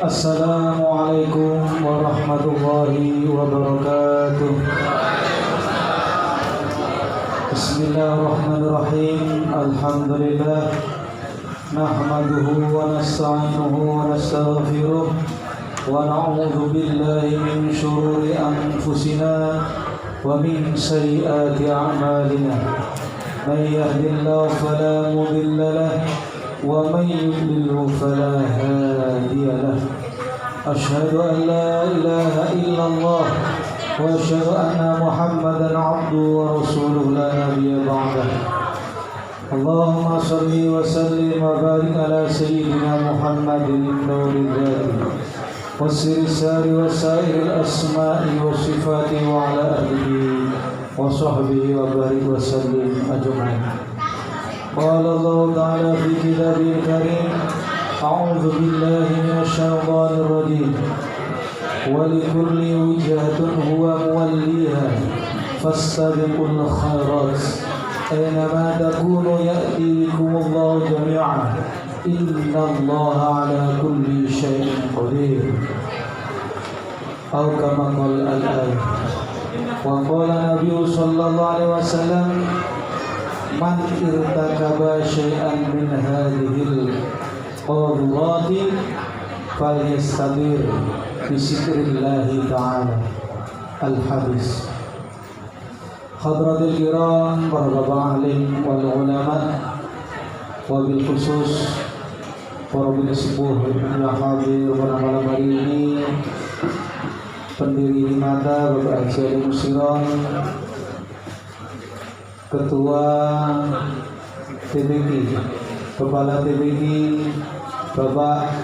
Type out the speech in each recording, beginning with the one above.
Assalamualaikum warahmatullahi wabarakatuh. Bismillahirrahmanirrahim. Alhamdulillah. Nahmaduhu wa nasta'inuhu wa nastaghfiruh. Wa na'udzu billahi min shururi anfusina wa min sayyiati a'malina. May yahdihillahu fala mudilla lahu ومن يضلل فلا هادي له أشهد أن لا إله إلا الله وأشهد أن محمدا عبده ورسوله لا نبي بعده اللهم صل وسلم وبارك على سيدنا محمد النور الذاتي والسر السار وسائر الأسماء والصفات وعلى آله وصحبه وبارك وسلم أجمعين. قال الله تعالى في كتابه الكريم أعوذ بالله من الشيطان الرجيم ولكل وجهة هو موليها فاستبقوا الخيرات أينما تكونوا يأتي بكم الله جميعا إن الله على كل شيء قدير أو كما قال الآية. وقال النبي صلى الله عليه وسلم Man irtakaba syai'an min hadhil qadurati falyastabir bisikrillahi ta'ala. Al-Hadis. Hadratil kiram, para alim wal ulama, wabil khusus para bini sepuh yang hadir pada malam hari ini, pendiri mata Bapak Haji Ali Musiron, Ketua TBG, Kepala TBG Bapak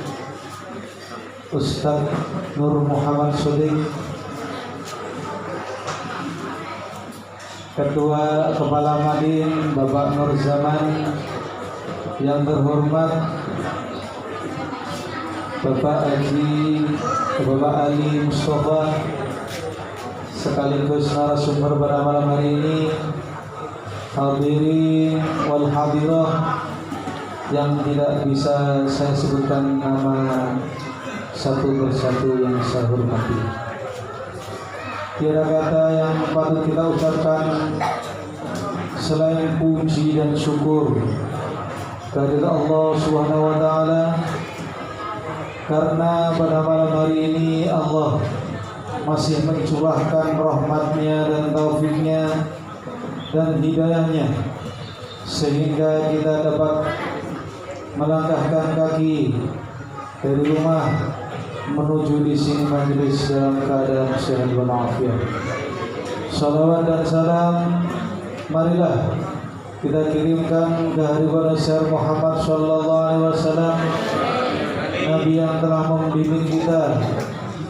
Ustaz Nur Muhammad Sodik, Ketua Kepala Madin Bapak Nur Zaman, yang terhormat Bapak Haji Bapak Ali Mustafa, sekaligus narasumber pada malam hari ini, hadirin wal hadirah yang tidak bisa saya sebutkan nama satu persatu yang saya hormati. Tiada kata yang patut kita ucapkan selain puji dan syukur kehadirat Allah Subhanahu wa taala, karena pada malam hari ini Allah masih mencurahkan rahmatnya dan taufiknya dan hidayahnya sehingga kita dapat melangkahkan kaki dari rumah menuju di sini majelis dalam keadaan sehat walafiat. Salawat dan salam marilah kita kirimkan ke Habibur Rasul Muhammad sallallahu alaihi wasallam, Nabi yang telah membimbing kita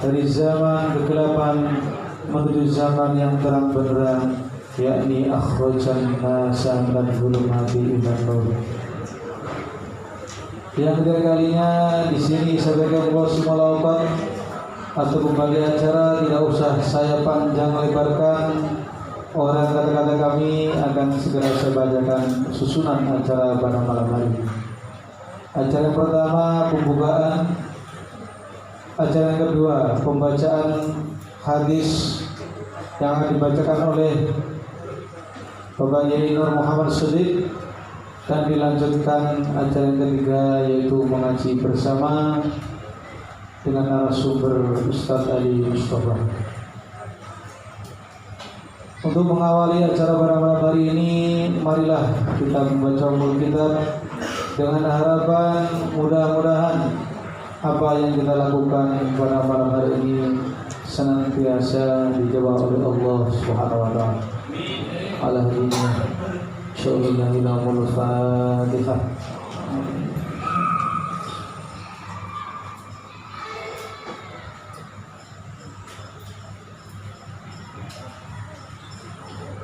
dari zaman kegelapan menuju zaman yang terang benderang, yakni akhrajan nasa dan zulumati iman nur. Yang ketiga kalinya di sini sebagai bos melakukan atau kembali acara, tidak usah saya panjang lebarkan. Orang kata-kata kami akan segera saya bacakan susunan acara pada malam hari ini. Acara yang pertama pembukaan, acara yang kedua pembacaan hadis yang akan dibacakan oleh Bapak Yai Nur Muhammad Sodik, dan dilanjutkan acara yang ketiga yaitu mengaji bersama dengan narasumber Ustaz Ali Mustafa. Untuk mengawali acara pada malam hari ini, marilah kita membaca umul kitab dengan harapan mudah-mudahan apa yang kita lakukan pada malam hari ini senantiasa dijawab oleh Allah Subhanahu wa taala. Alhamdulillah. Insyaallah. Fatihah.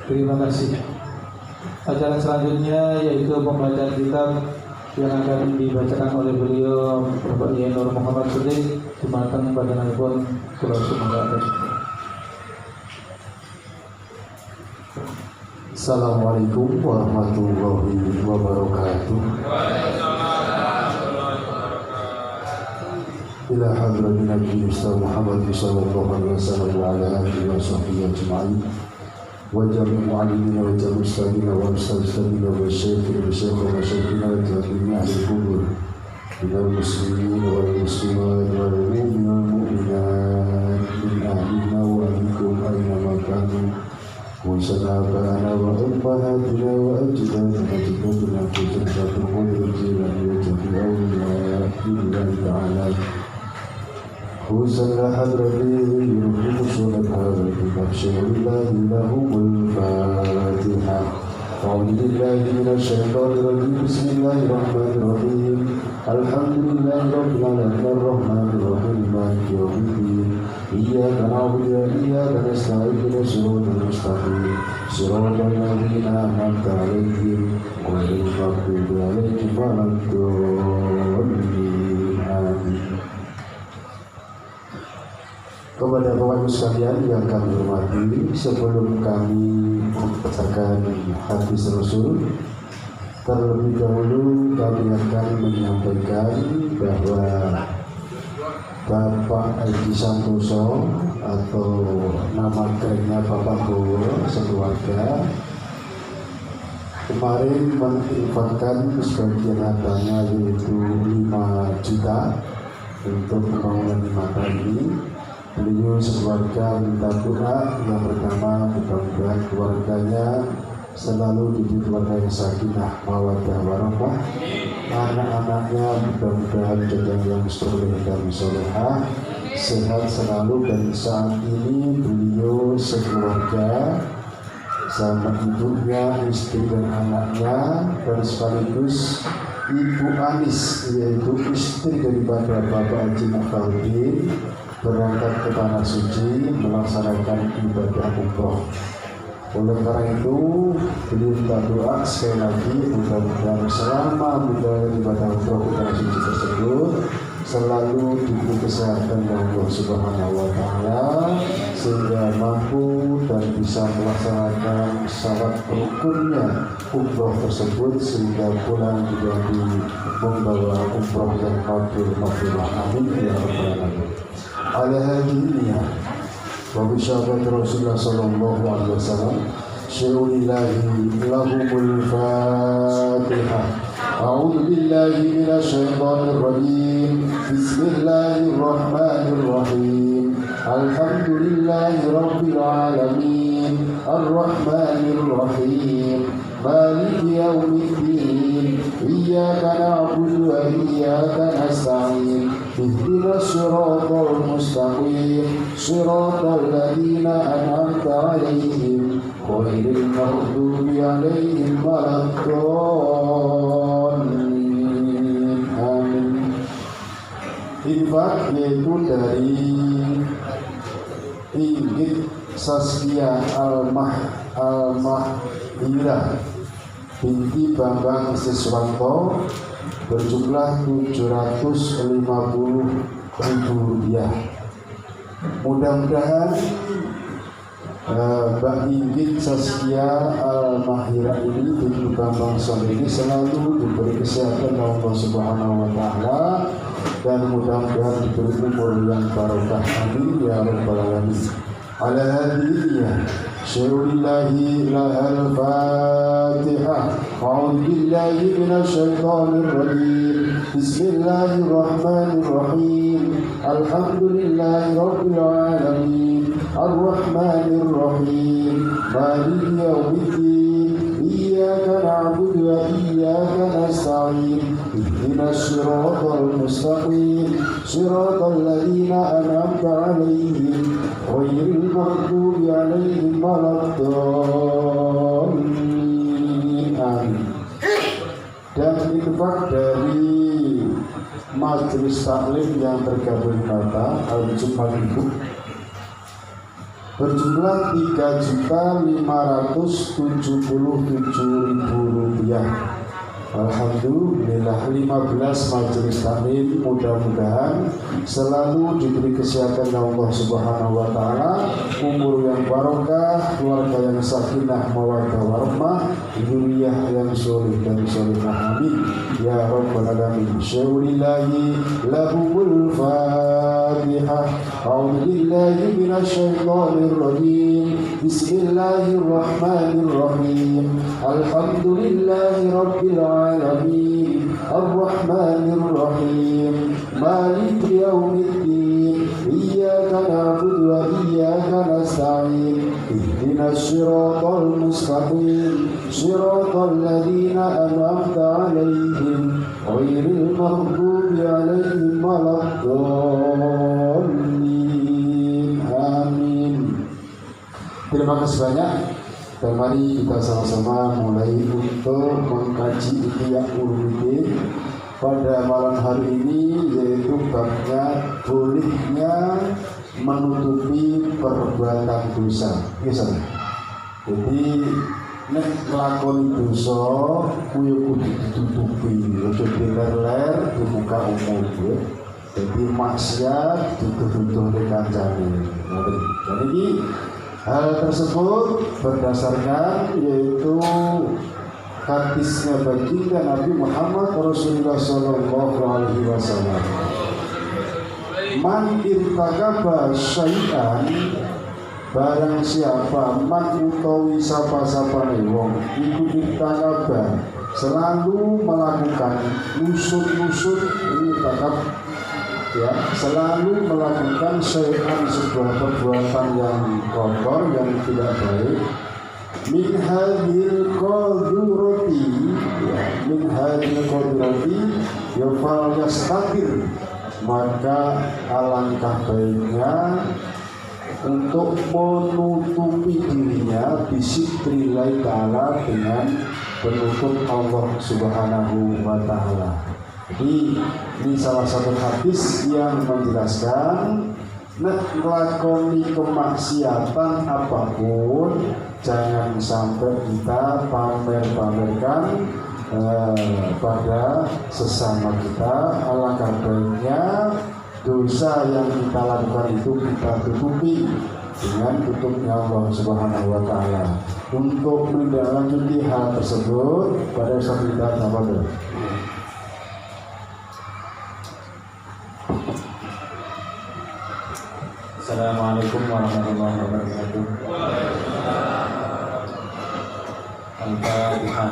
Terima kasih. Acara selanjutnya yaitu pembacaan kitab yang akan dibacakan oleh beliau Bapak Yai Nur Muhammad Sodik, Jumatan Badanipun Kula Sumangga. Assalamualaikum warahmatullahi wabarakatuh. إلى حضرة النبي محمد صلى الله عليه وسلم وعلى آله وصحبه أجمعين وجميع معلمين وجميع أستاذنا وأستاذنا والشيخ ومشايخنا وجميع أهل القبور من المسلمين والمسلمات والمؤمنين والمؤمنات من أهلنا وأهلكم أينما كانوا وانصر آباءنا وأمهاتنا وأجدادنا جدودنا في جنة الخلد الجيران وجميع أولياء الله تعالى وصلى حضرته يرحم صلى هذا الكتاب شهر الله لهم الفاتحة أعوذ بالله من الشيطان الرجيم بسم الله الرحمن الرحيم الحمد لله رب العالمين الرحمن الرحيم مالك يوم الدين إياك نعبد وإياك نستعين اهدنا الصراط المستقيم صراط الذين أنعمت عليهم غير المغضوب عليهم ولا الضالين آمين. Kepada Bapak Ibu sekalian yang kami hormati, sebelum kami membacakan hadis Rasul, terlebih dahulu kami akan menyampaikan bahwa Bapak Edi Santoso atau nama kerennya Bapak Bowo sekeluarga kemarin menginfokan sebagian hartanya yaitu 5 juta untuk pembangunan jembatan ini. Beliau sekeluarga minta doa yang pertama, mudah-mudahan keluarganya selalu jadi keluarga yang sakinah mawaddah warahmah, anak-anaknya mudah-mudahan jadi yang soleh dan solehah, sehat selalu, dan saat ini beliau sekeluarga sama ibunya, istri dan anaknya, dan sekaligus Ibu Anis yaitu istri daripada Bapak Haji Makhaldin berangkat ke Tanah Suci melaksanakan ibadah umroh. Oleh karena itu, beliau minta doa sekali lagi mudah-mudahan selama ibadah umroh ke Tanah Suci tersebut selalu diberi kesehatan dari Allah Subhanahu wa Ta'ala sehingga mampu dan bisa melaksanakan syarat rukunnya umroh tersebut sehingga pulang menjadi membawa umroh yang mabrur. Amin ya rabbal alamin. Ala hadhihi wa bi syafaati Rasulullah sallallahu alaihi wasallam syai'ulillahi lahumul fatihah. A'udzu billahi minasy syaithanir rajim. Bismillahirrahmanirrahim. Alhamdulillahi rabbil alamin. Arrahmanir rahim. Maliki yaumiddin. Iyyaka na'budu wa iyyaka nasta'in. Ihdinas siratal mustaqim. Siratal ladzina an'amta 'alaihim ghairil maghdubi 'alaihim waladdallin. Amin. Infak yaitu dari Inggit Saskia Al-Mahira binti Bambang Siswanto berjumlah Rp750.000. Mudah-mudahan Mbak Inggit Saskia Al-Mahira ini binti Bambang ini selalu diberi kesehatan oleh Allah Subhanahu wa Ta'ala dan mudah-mudahan diberi umur yang barokah. Amin ya rabbal alamin. Ala hadhihi syai'ulillahi lahal fatihah. A'udzu billahi minasy syaithanir rajim. Bismillahirrahmanirrahim. Alhamdulillahi rabbil alamin. Arrahmanir rahim. Maliki yaumiddin. Iyyaka na'budu wa iyyaka nasta'in. Ihdinas siratal mustaqim. Siratal ladzina an'amta 'alaihim ghairil maghdubi 'alaihim waladdallin. Amin. Dan infak dari majelis taklim yang tergabung kata Al-Jumat itu berjumlah Rp3.577.000. Alhamdulillah 15 majelis taklim mudah-mudahan selalu diberi kesehatan Allah Subhanahu wa taala, umur yang barokah, keluarga yang sakinah mawaddah warahmah, dzurriyyah yang sholih dan sholihah. Amin ya rabbal alamin. Syaulillahi lahumul Fatihah. A'udzu billahi minasyaitonir rajim. Bismillahirrahmanirrahim. Alhamdulillahi rabbil alamin. Ar-Rahmanir Rahim. Maliki yaumiddin. Iyyaka na'budu wa iyyaka nasta'in. Ihdinas siratal mustaqim. Siratal ladzina an'amta 'alaihim ghairil maghdubi 'alaihim waladdallin. Amin. Terima kasih banyak. Dan mari kita sama-sama mulai untuk mengkaji Ihya Ulumuddin pada malam hari ini, yaitu babnya bolehnya menutupi perbuatan dosa. Jadi nek nglakoni dosa kuwi kudu ditutupi, aja diler-ler di muka umum ya. Jadi maksiat ditutup-tutupi kancane. Jadi hal tersebut berdasarkan yaitu hadisnya baginda Nabi Muhammad Rasulullah Sallallahu Alaihi Wasallam. Man irtakaba syai'an, barang siapa man utawi sapa-sapane wong iku irtakaba selalu melakukan nusut ini takab ya, selalu melakukan syai'an sebuah perbuatan yang kotor, yang tidak baik, min hadhil qadurati ya, min hadhil qadurati ya fal yastatir, maka alangkah baiknya untuk menutupi dirinya bisitrillahi ta'ala, dengan penutup Allah Subhanahu wa ta'ala. Jadi ini salah satu hadis yang menjelaskan nek nglakoni kemaksiatan apapun jangan sampai kita pamer-pamerkan pada sesama kita. Alangkah baiknya dosa yang kita lakukan itu kita tutupi dengan tutupnya Allah Subhanahu wa taala. Untuk menindaklanjuti hal tersebut pada saat kita tawadhu. Assalamualaikum warahmatullahi wabarakatuh. Al-Fatihah.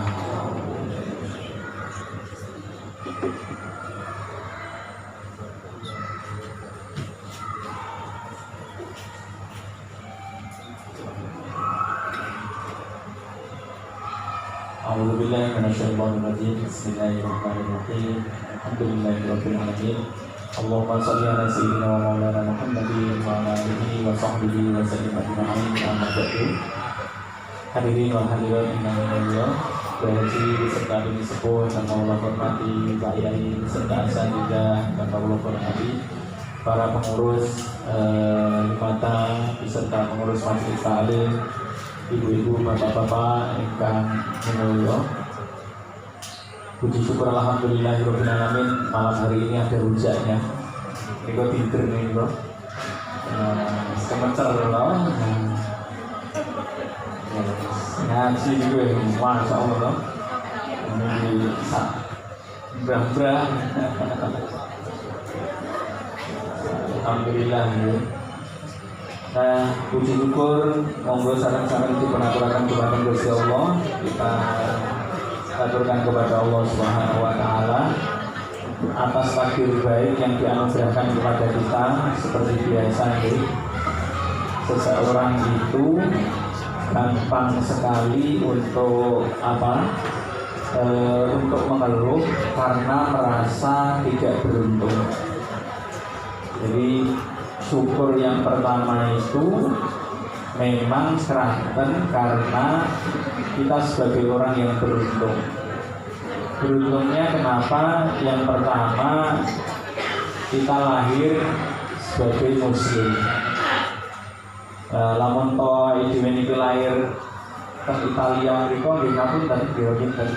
A'udzu billahi minasyaitonir rajim. Bismillahirrahmanirrahim. Alhamdulillahirabbil alamin. Allahumma shalli ala sayyidina wa maulana Muhammadin wa ala alihi wa sahbihi wa sallim ajma'in. Amma ba'du. Hadirin wal hadirat insyaallah, berhaji beserta diri sepuh dan Allah hormati Pak Yai beserta asatidzah dan Allah hormati para pengurus Limata beserta pengurus majelis taklim, ibu-ibu, bapak-bapak ingkang minulya. Puji syukur alhamdulillahirabbil alamin, malam hari ini ada hujannya. Ini kok tidur nih bro. Kemencer loh. Ngaji juga, masya Allah. Ini brah-brah. Alhamdulillah ya. Nah, puji syukur, monggo saran-saran dipenaturakan kepada Gusti Allah. Kita aturkan kepada Allah Subhanahu wa taala atas takdir baik yang dianugerahkan kepada kita. Seperti biasa nih, seseorang itu gampang sekali untuk untuk mengeluh karena merasa tidak beruntung. Jadi syukur yang pertama itu memang serahkan karena kita sebagai orang yang beruntung. Beruntungnya kenapa? Yang pertama, kita lahir sebagai muslim. Lamun to iki lahir ke Italia mriku nggih ngapunten nggih pinten.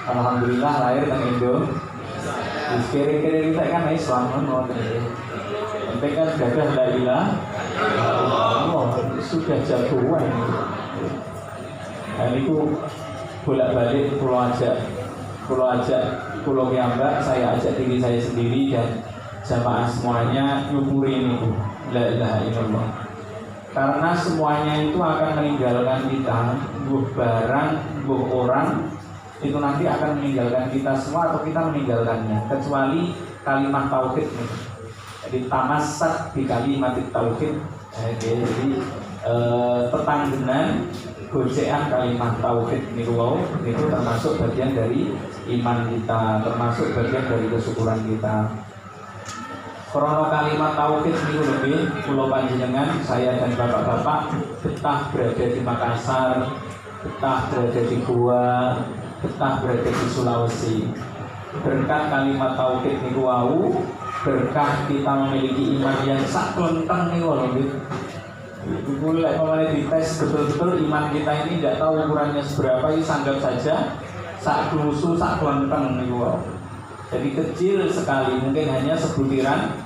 Alhamdulillah lahir di Indo. Kira-kira kita kan Islam kan, penting kan gadah la ilaha illallah, sudah jagoan. Nah itu bolak-balik pulau piyambak, saya ajak diri saya sendiri dan jamaah semuanya nyukuri ini la ilaha illallah. Karena semuanya itu akan meninggalkan kita, buh barang, buh orang, itu nanti akan meninggalkan kita semua atau kita meninggalkannya, kecuali kalimat tauhid nih. Jadi tamassak di kalimat tauhid. Jadi tetanggenan gocekan kalimat tauhid niku wau itu termasuk bagian dari iman kita, termasuk bagian dari kesyukuran kita. Krono kalimat tauhid niku lebih kula panjenengan saya dan bapak-bapak betah berada di Makassar, betah berada di Goa, betah berada di Sulawesi. Berkat kalimat tauhid niku wau, berkah kita memiliki iman yang sak klenteng niku lho nggih. Iku lek pamane dites betul-betul iman kita ini tidak tahu ukurannya seberapa, ini anggap saja sak klusu sak klenteng niku wau. Jadi kecil sekali, mungkin hanya sebutiran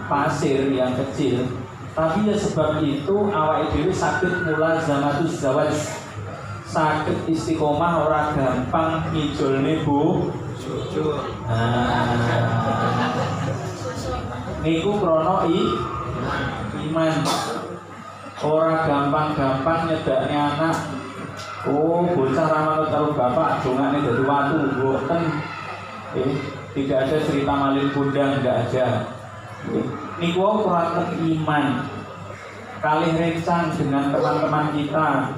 pasir yang kecil. Tapi ya sebab itu awake dhewe sakit mulazamatus zawaj, sakit istiqomah ora gampang ngijolne Bu. Niku krono iman. Ora gampang-gampang nyedakne anak. Oh, bocah ramanut karo bapak dongane dadi watu mboten. Tidak ada cerita malin kundang, tidak ada. Niku kurang iman. Kalih rencang dengan teman-teman kita,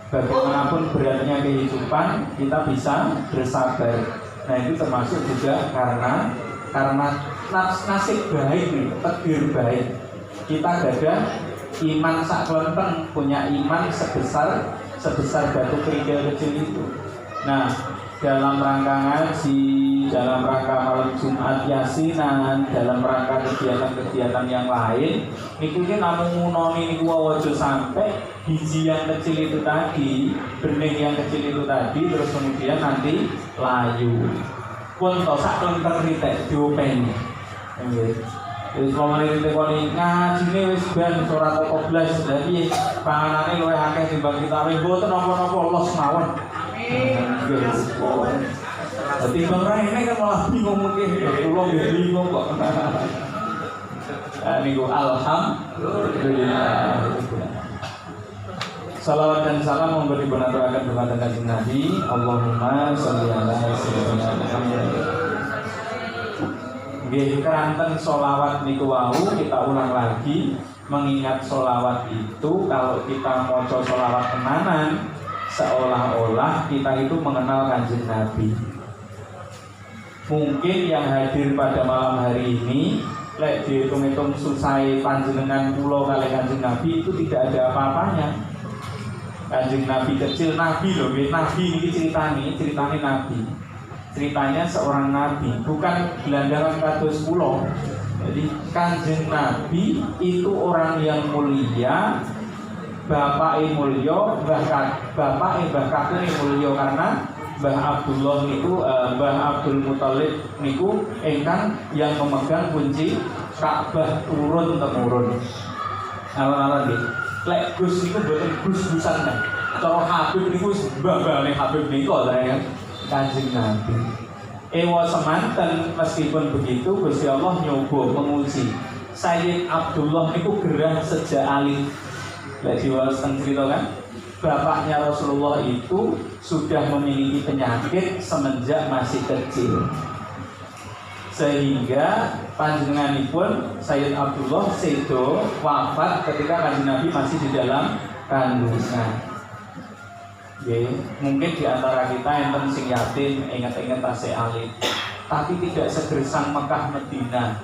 bagaimanapun beratnya kehidupan, kita bisa bersabar. Nah itu termasuk juga karena nasib baik nih, takdir baik. Kita ada iman sak kelenteng, punya iman sebesar batu kerikil kecil itu. Nah dalam rangka ngaji, dalam rangka malam Jumat Yasinan, dalam rangka kegiatan-kegiatan yang lain, niku ki namung ngunoni niku aja sampai biji yang kecil itu tadi, benih yang kecil itu tadi, terus kemudian nanti layu. Pun to sak kelenteng ritek diopeni. Nggih. Wis pamane ritek koni ngajine wis ben ora teko blas, lha piye panganane luwih akeh timbang kita wis mboten napa-napa los mawon. Jadi bang ini kan malah bingung mungkin, pulau bingung kok. Niku alhamdulillah. Salawat dan salam memberi penaturakan kepada Kanjeng Nabi. Allahumma sholli ala sayyidina Muhammad. Nggih keranten sholawat niku wau kita ulang lagi, mengingat sholawat itu kalau kita maca sholawat tenanan seolah-olah kita itu mengenal Kanjeng Nabi. Mungkin yang hadir pada malam hari ini lek dihitung-hitung susai panjenengan pulau kali Kanjeng Nabi itu tidak ada apa-apanya. Kanjeng Nabi kecil, Nabi loh, Nabi ini ceritanya Nabi. Ceritanya seorang Nabi, bukan gelandangan kados pulau. Jadi Kanjeng Nabi itu orang yang mulia, Bapak mulya, Bapak Kakung mulya karena Mbah Abdullah niku Mbah Abdul Muthalib niku ingkang yang memegang kunci Ka'bah turun temurun. Alon-alon nggih. Lek Gus niku mboten Gus-Gusan nek. Cara Habib niku wis mbah-mbahane Habib niku ya Kanjeng Nabi. Ewa semanten meskipun begitu Gusti Allah nyoba menguji. Sayyid Abdullah niku gerah sejak alit. Lek diwasteng cerita kan, bapaknya Rasulullah itu sudah memiliki penyakit semenjak masih kecil. Sehingga panjenenganipun Sayyid Abdullah sedo wafat ketika Kanjeng Nabi masih di dalam kandungan. Mungkin di antara kita yang sing yatim ingat-ingat tasik alit, tapi tidak segersang Mekah Medina.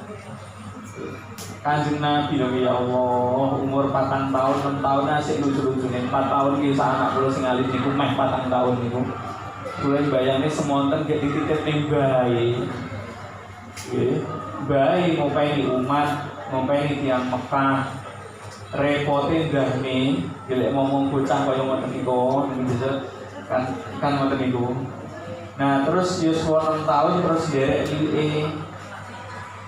Kanjeng Nabi lho ya Allah, umur 4 tahun, 6 tahun asik lucu-lucune. 4 tahun ki sak anak kula sing alit niku meh 4 tahun niku. Kula bayangne semonten gek dititip ning bayi. Nggih, bayi ngopeni umat, ngopeni tiyang Mekah. Repote ndahne, golek ngomong bocah kaya ngoten niku, kan ngoten niku. Nah terus yuswa 6 tahun terus derek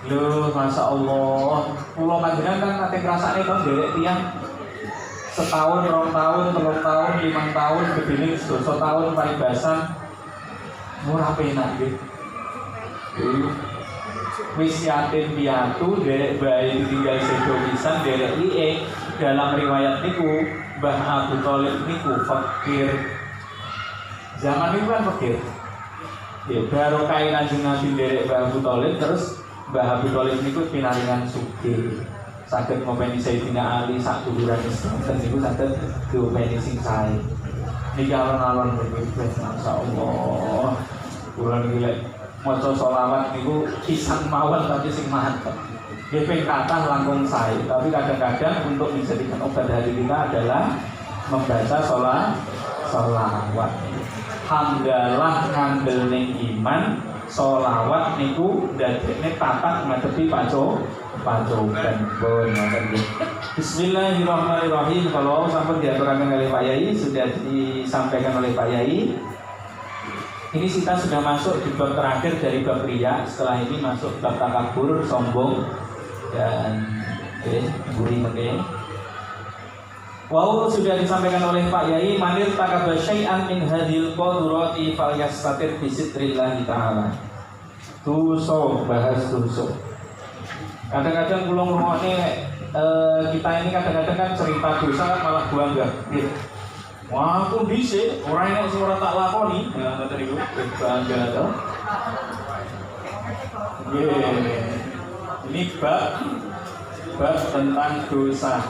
lho, Masya Allah, pulau panjenengan kan nanti ngerasane kan derek tiang setahun, 2 tahun, 3 tahun, 5 tahun, begini 2 tahun paribasan murah penak gitu. Wis yatim piatu derek bayi ditinggal sedo pisan derek dalam riwayat niku Mbah Abu Thalib niku fakir. Zaman itu kan fakir. Ya baru kain Kanjeng Nabi derek Mbah Abu Thalib terus Mbah Abu Thalib niku pinaringan sugih. Saged ngopeni Sayyidina Ali sak duluran Islam niku saged diopeni sing sae. Niki alon-alon berbeda masyaallah. Kula niki lek maca sholawat niku pisan mawon tapi sing mantep. Nggih ping kathah langkung sae, tapi kadang-kadang untuk menjadikan obat hati kita adalah membaca sholawat. Hamdalah ngandel ning iman, sholawat niku dadekne tatak ngadepi pacoban pun ngoten nggih. Bismillahirrahmanirrahim. Kalau sampun diaturaken oleh Pak Yai, sudah disampaikan oleh Pak Yai. Ini kita sudah masuk di bab terakhir dari bab riya. Setelah ini masuk bab takabur, sombong dan buri mengke. Wow, sudah disampaikan oleh Pak Yai, manir takabba syai'an min hadhil qadurati falyastatir bi sitrillahi ta'ala. Dosa, bahas dosa. Kadang-kadang kula ngrungokne kita ini kadang-kadang kan cerita dosa kan malah bangga. Wah, aku dhisik, ora enek sing ora tak lakoni. Ya ngoten niku, bangga to. Ini bab tentang dosa.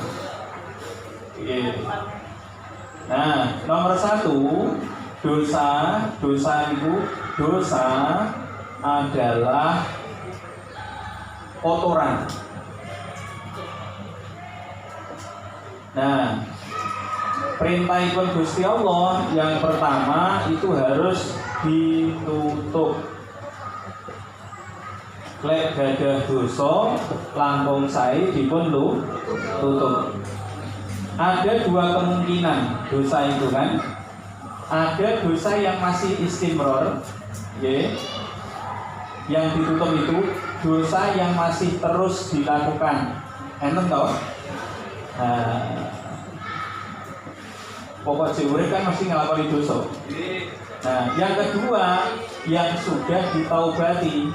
Nah, nomor 1, dosa itu adalah kotoran. Nah, perintahipun Gusti Allah yang pertama itu harus ditutup. Lek gadah dosa langkung sae dipun tutup. Ada 2 kemungkinan dosa itu kan. Ada dosa yang masih istimror, yang ditutup itu dosa yang masih terus dilakukan. Enten toh? Pokok urip kan mesti ngelakoni dosa. Nah, yang kedua yang sudah ditaubati.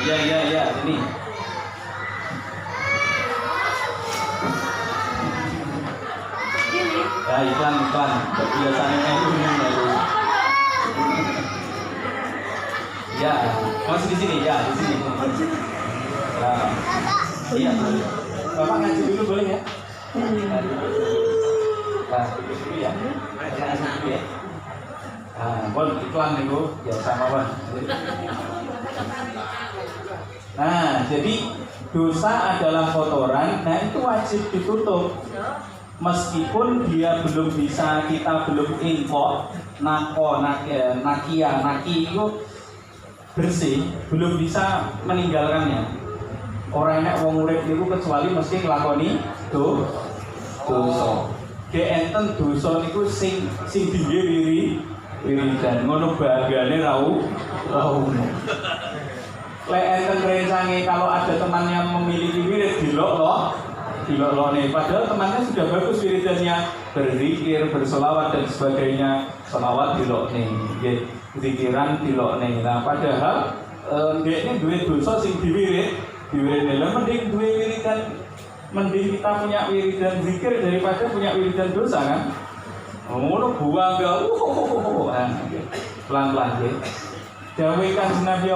Ya, ini. Ya, iklan. Biasanya itu. Ya, masih di sini. Ya, di sini. Nah, iya. Bapak ngaji dulu boleh ya? Nah, dulu ya. Ngaji dulu ya. Bon iklan nih Bu, ya sama Bon. Nah, jadi dosa adalah kotoran, nah itu wajib ditutup. Meskipun dia belum bisa, kita belum info, naki itu bersih, belum bisa meninggalkannya. Orang enek wong urip niku kecuali mesti nglakoni dosa. Enten dosa niku sing dingge wiridan ngono bagiane rau. Lek enten rencange kalau ada temannya memiliki wirid dilok-lok nih. Padahal temannya sudah bagus wiridannya, berzikir, bersolawat dan sebagainya. Solawat dilok nih, zikiran dilok nih. Nah padahal dia ini duit dosa sing diwirid mending duwe wiridan, mending kita punya wiridan zikir daripada punya wiridan dosa kan. Ngono buang enggak. Pelan-pelan ya. Dawuh Kanjeng Nabi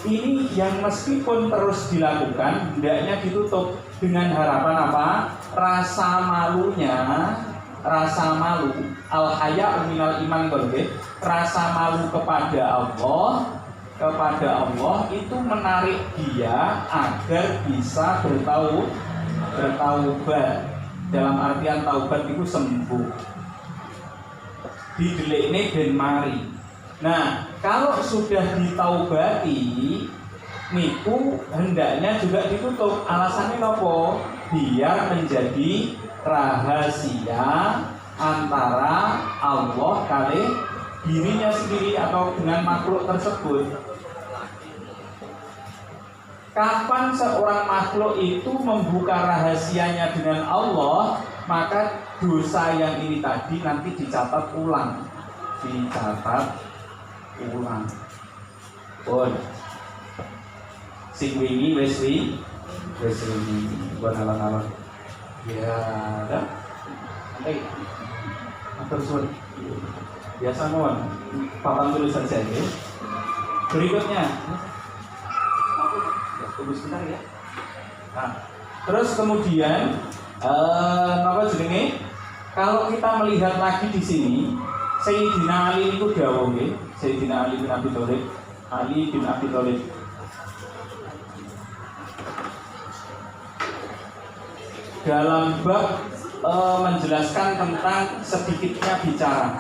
ini yang meskipun terus dilakukan hendaknya ditutup dengan harapan apa? Rasa malu al-haya minal iman nggih. Rasa malu kepada Allah itu menarik dia agar bisa bertaubat. Dalam artian taubat itu sembuh. Didelikne ben mari. Nah, kalau sudah ditaubati niku hendaknya juga ditutup. Alasannya apa? Biar menjadi rahasia antara Allah kali dirinya sendiri atau dengan makhluk tersebut. Kapan seorang makhluk itu membuka rahasianya dengan Allah, maka dosa yang ini tadi nanti dicatat ulang. Pun sing wingi wis wingi buat alon-alon. Ya, dah. Santai. Atur suwun. Biasa mohon papan tulisan saya. Berikutnya. Tunggu sebentar ya. Nah, terus kemudian apa jenenge? Kalau kita melihat lagi di sini, Sayyidina Ali itu dawuh nggih, Sayyidina Ali bin Abi Thalib, Ali bin Abi Thalib. Dalam bab menjelaskan tentang sedikitnya bicara.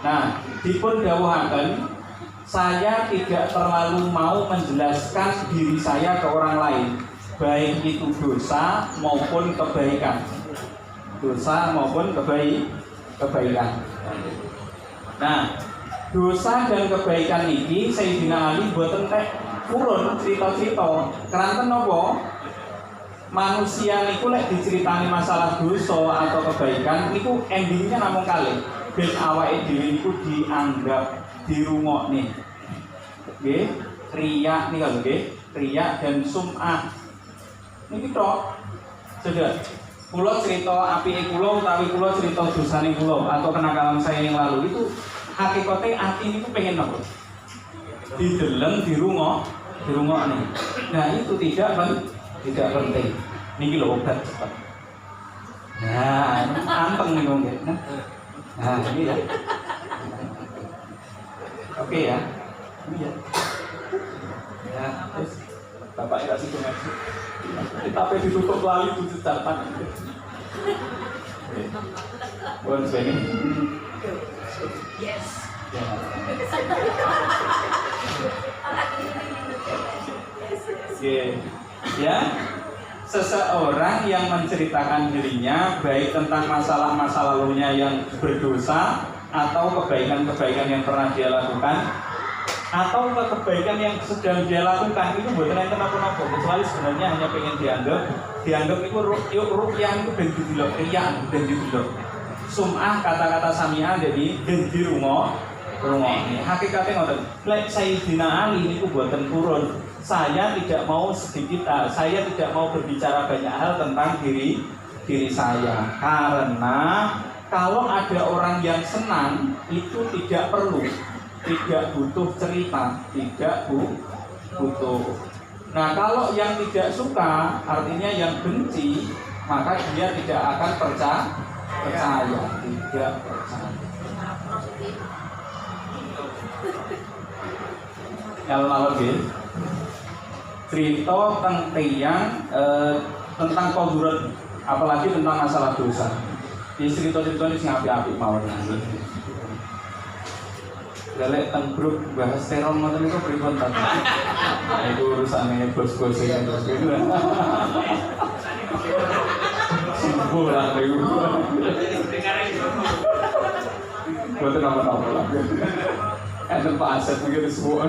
Nah, dipun dawuhaken, saya tidak terlalu mau menjelaskan diri saya ke orang lain, baik itu dosa maupun kebaikan. Nah, dosa dan kebaikan ini Sayyidina Ali boten tek purun cerita-cerita. Keranten napa? Manusia niku lek diceritani masalah dosa atau kebaikan niku endingnya namung kalih. Ben awake dhewe niku dianggap dirungokne. Nggih, riya nika lho nggih, riya dan sum'ah. Niki tok. Sudah. Kula cerita apike kula utawi kula cerita dosane kula atau kenakalan saya yang lalu itu hakikate ati niku pengen napa? Dideleng dirungokne. Nah, itu tidak penting. Niki lho obat cepat. Nah, anteng niku nggih. Nah, ini ya. Oke ya. Ini ya. Ya, terus Bapak kasih komentar. Tapi ditutup lagi 7 catatan. Bukan sini. Yes. Ya. Seseorang yang menceritakan dirinya baik tentang masalah-masa lalunya yang berdosa atau kebaikan-kebaikan yang pernah dia lakukan atau kebaikan yang sedang dia lakukan itu bukan enten apa-apa, kecuali sebenarnya hanya pengen dianggap itu ruqyah itu ben didelok, riya ben didelok. Sum'ah kata-kata sami'ah jadi ben dirungokne. Hakikate ngoten. Lek Sayyidina Ali niku boten purun. Saya tidak mau berbicara banyak hal tentang diri saya, karena kalau ada orang yang senang itu tidak butuh cerita, tidak butuh. Nah, kalau yang tidak suka, artinya yang benci, maka dia tidak akan percaya. Kalau cerita tentang kodrat, apalagi tentang masalah dosa. Di cerita-cerita ini api-api mawon. Galek teng grup bahas teror ngoten niku pripun ta? Itu urusane bos-bos iki. Simbol lah niku. Boten apa-apa lah. Enten Pak Asep begitu semua.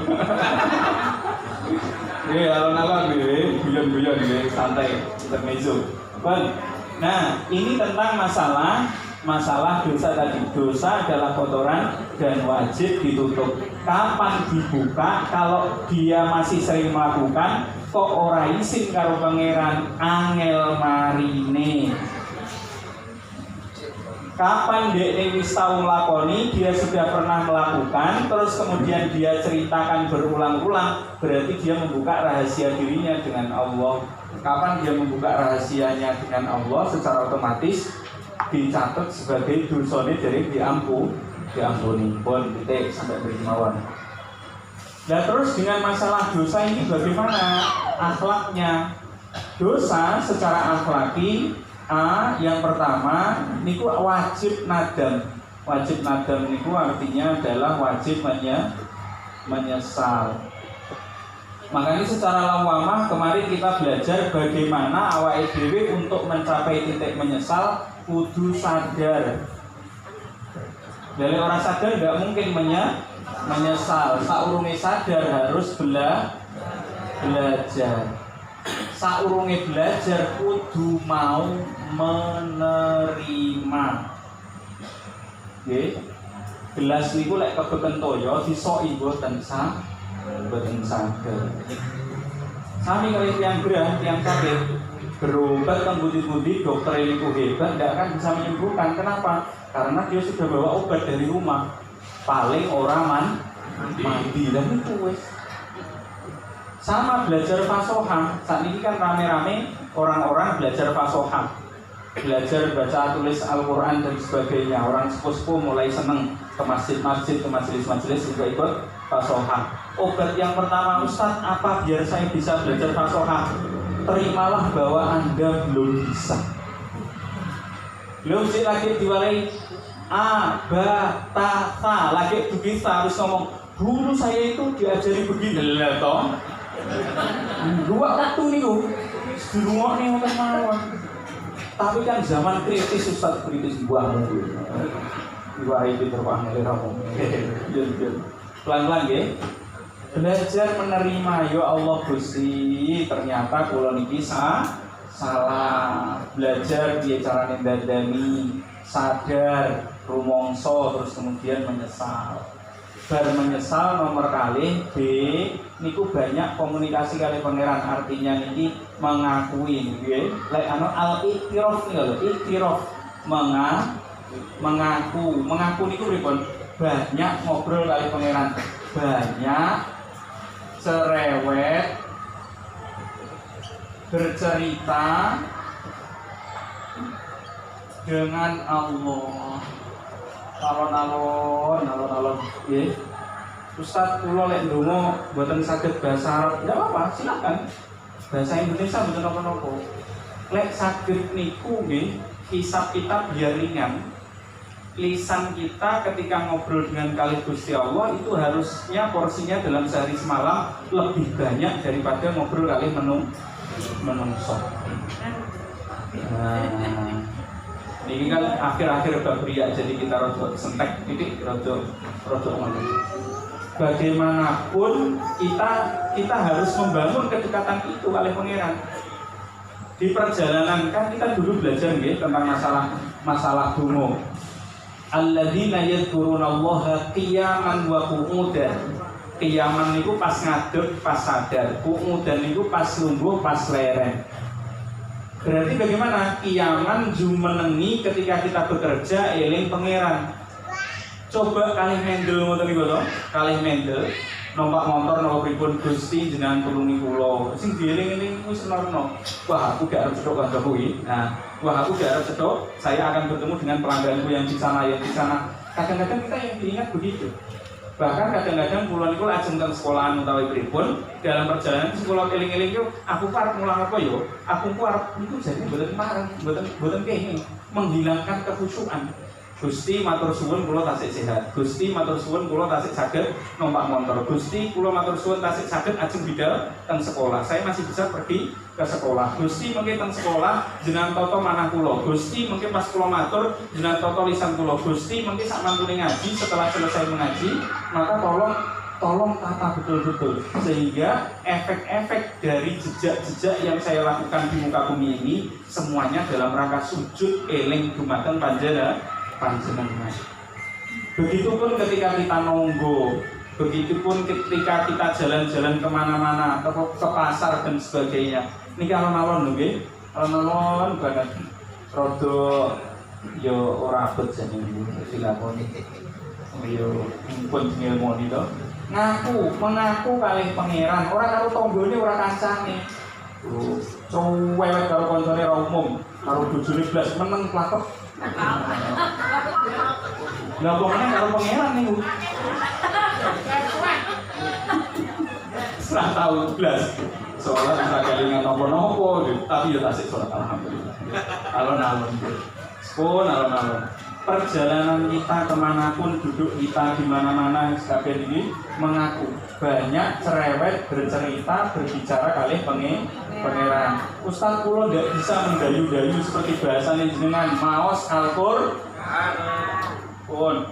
Nggih, alon-alon nggih, guyon-guyon nggih, santai, intermezzo. Nah, ini tentang masalah dosa tadi. Dosa adalah kotoran dan wajib ditutup. Kapan dibuka? Kalau dia masih sering melakukan, kok ora isin karo pangeran, angel marine. Kapan dia wis tau lakoni, dia sudah pernah melakukan, terus kemudian dia ceritakan berulang-ulang, berarti dia membuka rahasia dirinya dengan Allah. Kapan dia membuka rahasianya dengan Allah, secara otomatis dicatat sebagai dosane dari diampuni. Pun titik sampai berjemawan. Nah, terus dengan masalah dosa ini bagaimana akhlaknya? Dosa secara akhlaki yang pertama niku wajib nadam. Wajib nadam niku artinya adalah wajib menyesal. Makanya secara lawamah kemarin kita belajar bagaimana awake dhewe untuk mencapai titik menyesal kudu sadar. Dari orang sadar nggak mungkin menyesal. Saurunge sadar harus belajar. Saurunge belajar kudu mau menerima. Nggih. Gelas niku lek kebeken toya disoki mboten sadar. Sami kali yang gerah, yang sakit berobat kan budi-budi dokter ini hebat, tidak akan bisa menyembuhkan. Kenapa? Karena dia sudah bawa obat dari rumah. Paling orang mandi dan itu wes. Sama belajar fasohah. Saat ini kan rame-rame orang-orang belajar fasohah, belajar baca tulis Al-Quran dan sebagainya. Orang sepuh-sepuh mulai seneng ke masjid-masjid, ke majelis-majelis untuk ikut fasohah. Obat yang pertama, Ustadz, apa biar saya bisa belajar fasohah? Terimalah bahwa Anda belum bisa. Belum sih lagi diwarai A, ba, ta, ta, lagi itu bisa harus ngomong. Dulu saya itu diajari begini lah toh. Dua waktu nih tuh, di rumah nih ngotot mawon. Tapi kan zaman kritis, Ustadz, kritis buahmu. Diwarai itu terpaham oleh kamu. Pelan-pelan ya. Belajar menerima, ya Allah Gusti, ternyata kula niki salah. Belajar dia carane ndandani, sadar, rumangsa, terus kemudian menyesal. Bar menyesal nomor kali B niku banyak komunikasi kali pangeran, artinya niki mengakui nggih. Lek ana al-iktiraf niku lho, iktiraf mengaku niku pripun? Banyak ngobrol kali pangeran, banyak cerewet, bercerita dengan Allah. Alon-alon, ya. Ustadz, kula lek ndonga mboten saged bahasa Arab, tidak apa-apa, silakan. Bahasa Indonesia mboten napa-napa. Lek saged niku nggih, hisab kita biar ringan. Lisan kita ketika ngobrol dengan kali Gusti Allah itu harusnya porsinya dalam sehari semalam lebih banyak daripada ngobrol kali menungso. Ini kan akhir-akhir bab riya, jadi kita rodok sentek titik rodok mana. Bagaimanapun kita harus membangun kedekatan itu oleh pangeran. Di perjalanan kan kita dulu belajar nggih tentang masalah dungo. Alladzina yadhkurunallaha qiyaman wa qu'udan. Qiyaman niku pas ngadeg, pas sadar. Qu'udan niku pas lungguh, pas lereng. Berarti bagaimana? Qiyaman jumenengi ketika kita bekerja eling pangeran. Coba kalih mendel ngoten niku to, kalih mendel numpak motor napa pripun Gusti jenengan tulungi kula. Sing dieling-eling wis norno. Wah, aku gak arep cedhok kancaku iki. Nah, wah aku gak arep cedhok, saya akan bertemu dengan pelangganku yang di sana. Kadang-kadang kita yang diingat begitu. Bahkan kadang-kadang kula niku lajeng teng sekolahan utawi pripun, dalam perjalanan sekolah eling-eling yo, aku arep mulang apa yo? Aku arep niku jane mboten marang, mboten kenging, menghilangkan kekhusyukan. Gusti matur suwun kula tasik sehat. Gusti matur suwun kula tasik saged numpak motor. Gusti kula matur suwun tasik saged ajeng bidal teng sekolah. Saya masih bisa pergi ke sekolah. Gusti mengke teng sekolah jenengan toto manah kula. Gusti mengke pas kula matur jenengan toto lisan kula. Gusti mengke sak mantune ngaji, setelah selesai mengaji maka tolong tata betul-betul sehingga efek-efek dari jejak-jejak yang saya lakukan di muka bumi ini semuanya dalam rangka sujud eling dumateng panjenengan. Begitupun ketika kita nonggo, begitupun ketika kita jalan-jalan kemana-mana, ke pasar dan sebagainya. Ini alon-alon nggih, alon-alon banget. Rodo yo ora abot jane dilakoni. Yo pun ngilmu itu. Mengaku kalih pangeran, ora karo tanggane, ora kancane. Cowek karo koncone ra umum, karo bojone blas meneng plakep. Lah pokoknya karo pangeran nih. Serah tahu blas. Soalnya bisa kelingan nopo-nopo, tapi ya tasik sholat alhamdulillah. alon-alon. Pun alon-alon. Perjalanan kita kemanapun, duduk kita di mana-mana, sekalian ini mengaku banyak cerewet bercerita berbicara kali pangeran. Ustaz kula tidak bisa mendayu-dayu seperti bahasanya jenengan maos Al-Qur'an. Pun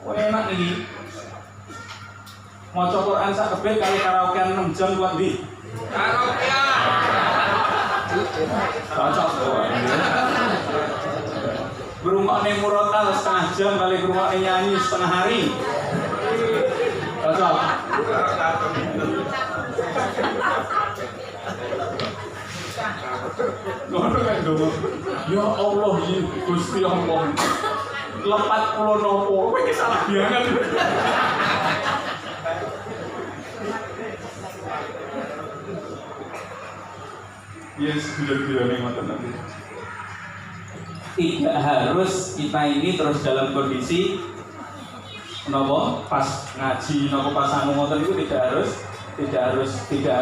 enak nih. Maca Quran sak kebet kali karaokean 6 jam kuat ndi? Karaokean. Cocok kok. Berumahnya murotal setengah jam kali berumahnya nyanyi setengah hari. Cocok. Ya Allah, ya Gusti Allah. Lepat pulau nopo, kowe salah banget. Yes, gila-gila nih ngoten nanti. Tidak harus kita ini terus dalam kondisi nopo pas ngaji nopo pas anu ngoten itu tidak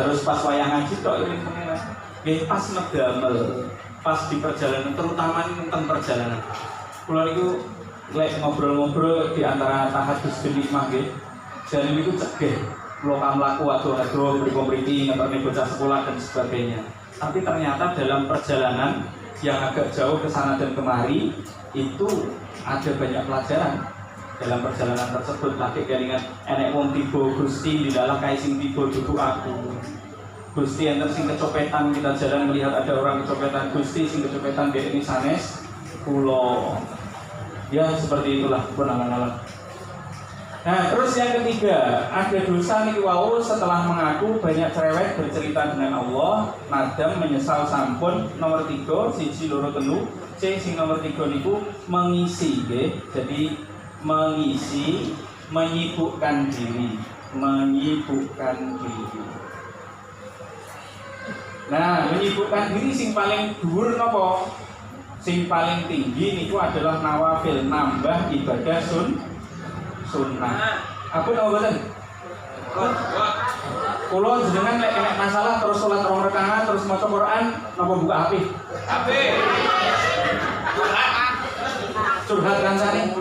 harus pas wayang ngaji tok ini pengen. Nggih pas ngedamel, pas di perjalanan terutama tentang perjalanan. Kula niku lek ngobrol-ngobrol di antara tahadus nikmah nggih. Jan niku cegah kula kamlaku ado-ado mriki-mriki ngetokne bocah sekolah dan sebagainya. Tapi ternyata dalam perjalanan yang agak jauh ke sana dan kemari itu ada banyak pelajaran dalam perjalanan tersebut. Lagi kelingan enek wong tiba Gusti di dalam kae sing tiba dudu aku. Gusti enten sing kecopetan, kita jalan melihat ada orang kecopetan, Gusti sing kecopetan dek ini sanes kula. Ya seperti itulah penanganan. Nah terus yang ketiga, ada dosa niki wau setelah mengaku banyak cerewet bercerita dengan Allah, nadam menyesal sampun. Nomor 3 siji loro telu, C sing nomor 3 niku mengisi nggih. Jadi mengisi, menyibukkan diri. Nah, menyibukkan diri sing paling dhuwur napa? Sing paling tinggi niku adalah nawafil, nambah ibadah sunnah. Apa nama boten? Kulo jenengan lek enek masalah terus salat 2 rakaat terus maca Quran napa buka HP? HP. Curhat kancane.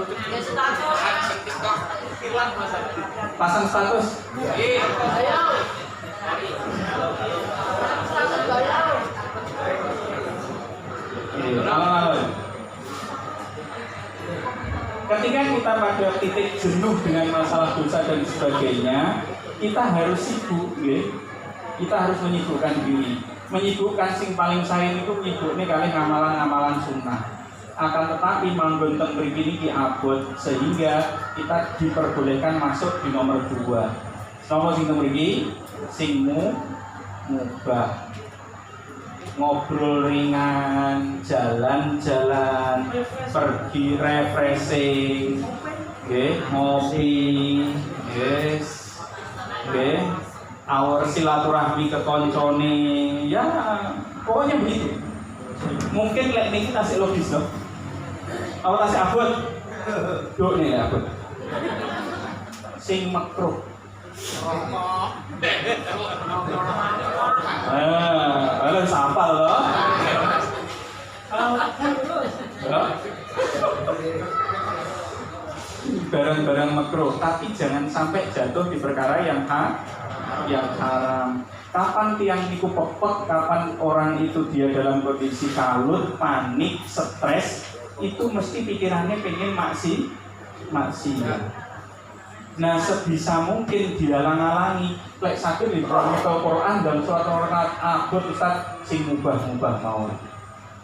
Pasang status. Ketika kita pada titik jenuh dengan masalah dosa dan sebagainya, kita harus sibuk, ya. Kita harus menyibukkan diri. Menyibukkan sing paling sayang itu menyibuknya kali ngamalan-ngamalan sunnah. Akan tetapi manggon teng mriki niki abot sehingga kita diperbolehkan masuk di nomor 2. Nomor sing mriki sing mubah. Ngobrol ringan, jalan-jalan, pergi refreshing, ngopi, awur silaturahmi ke koncone, ya pokoknya begitu. Mungkin lek niki tasik logis loh. Awak tasik abot, duk nih abot. Sing makruh. Halo sapal loh. Barang-barang makruh, tapi jangan sampai jatuh di perkara yang haram. Kapan tiang niku pepek, kapan orang itu dia dalam kondisi kalut, panik, stres, itu mesti pikirannya pengen maksiat. Nah sebisa mungkin dihalang-halangi. Lek sakit di Quran dan surat Al-Quran abot Ustaz sing mubah-mubah mau.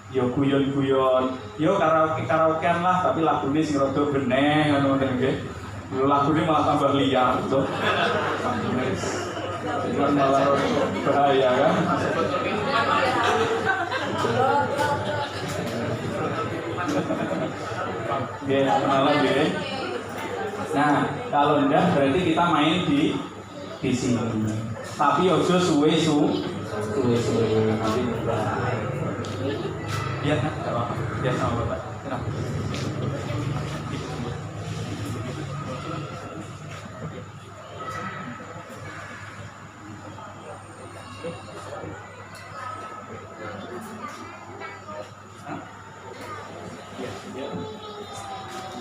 Yo guyon-guyon, yo karaokean lah, tapi lagune sing rada beneng ngono nggih. Yo lagune malah tambah liar to. Itu malah bahaya kan. Nggih, malah nggih. Nah, kalau enggak berarti kita main di sini. Tapi ojo suwe nanti biar biar sama Bapak. Kenapa?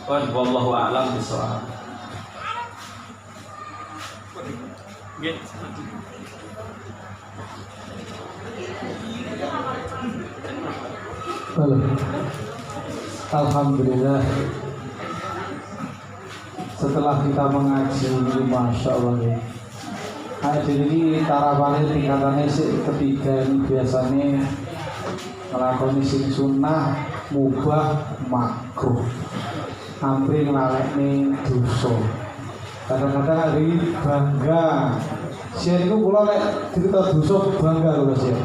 Wallahu a'lam bishawab. Alhamdulillah, setelah kita mengaji, Masya Allah ya. Ini tarapannya tingkatannya ketiga ini biasanya melakoni sing sunnah, mubah, makruh, hampir ngelalekne dosa. Kadang-kadang hari ini bangga. Sian itu kula lek cerita dosa bangga lho Sian.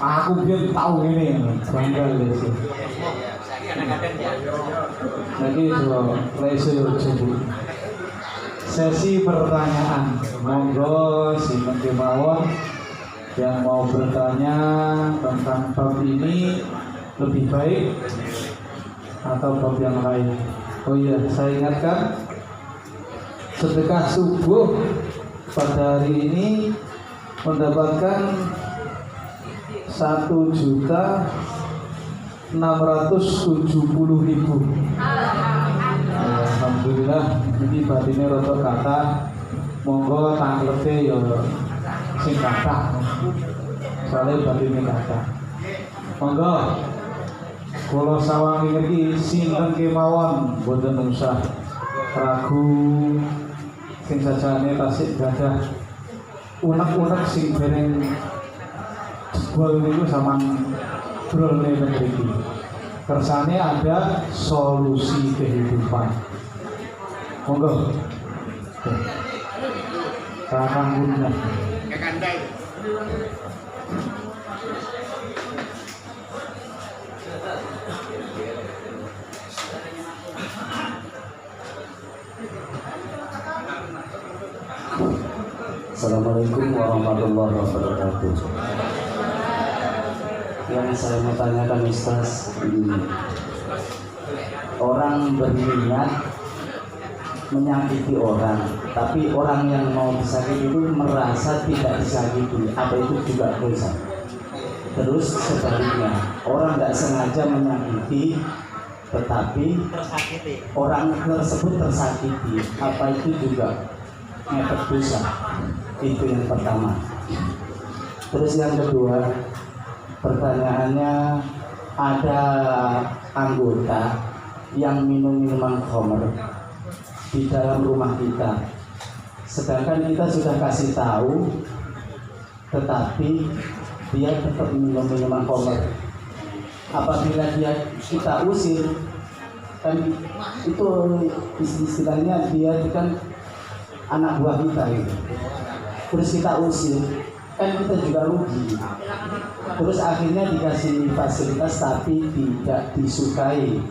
Aku biar tahu ini bangga lho Sian. Lagi coba lesu coba. Sesi pertanyaan, monggo simak kemauan yang mau bertanya tentang bab ini lebih baik atau bab yang lain. Oh iya, saya ingatkan sedekah subuh pada hari ini mendapatkan 1.670.000. Alhamdulillah, ini batinnya roto kata, monggo tanglepe ya sing kata, soalnya batinnya kata. Monggo, kalau sawang ini sinten kemawon, boten usah ragu, sing sajane tasik gadah unek-unek sing bareng jebol niku samang brone mriki. Kersane ada solusi kehidupan. Monggo. Kakang Bunda. Assalamualaikum warahmatullahi wabarakatuh. Yang saya mau tanyakan Ustaz, orang berniat menyakiti orang, tapi orang yang mau disakiti itu merasa tidak disakiti, apa itu juga dosa? Terus sebaliknya, orang nggak sengaja menyakiti, tetapi orang tersebut tersakiti, apa itu juga ngefek dosa? Itu yang pertama. Terus yang kedua, pertanyaannya, ada anggota yang minum minuman khamr di dalam rumah kita, sedangkan kita sudah kasih tahu, tetapi dia tetap minum minuman khamr. Apabila kita usir, kan itu istilahnya dia kan anak buah kita gitu. Terus kita usir, kan kita juga rugi. Terus akhirnya dikasih fasilitas tapi tidak disukai.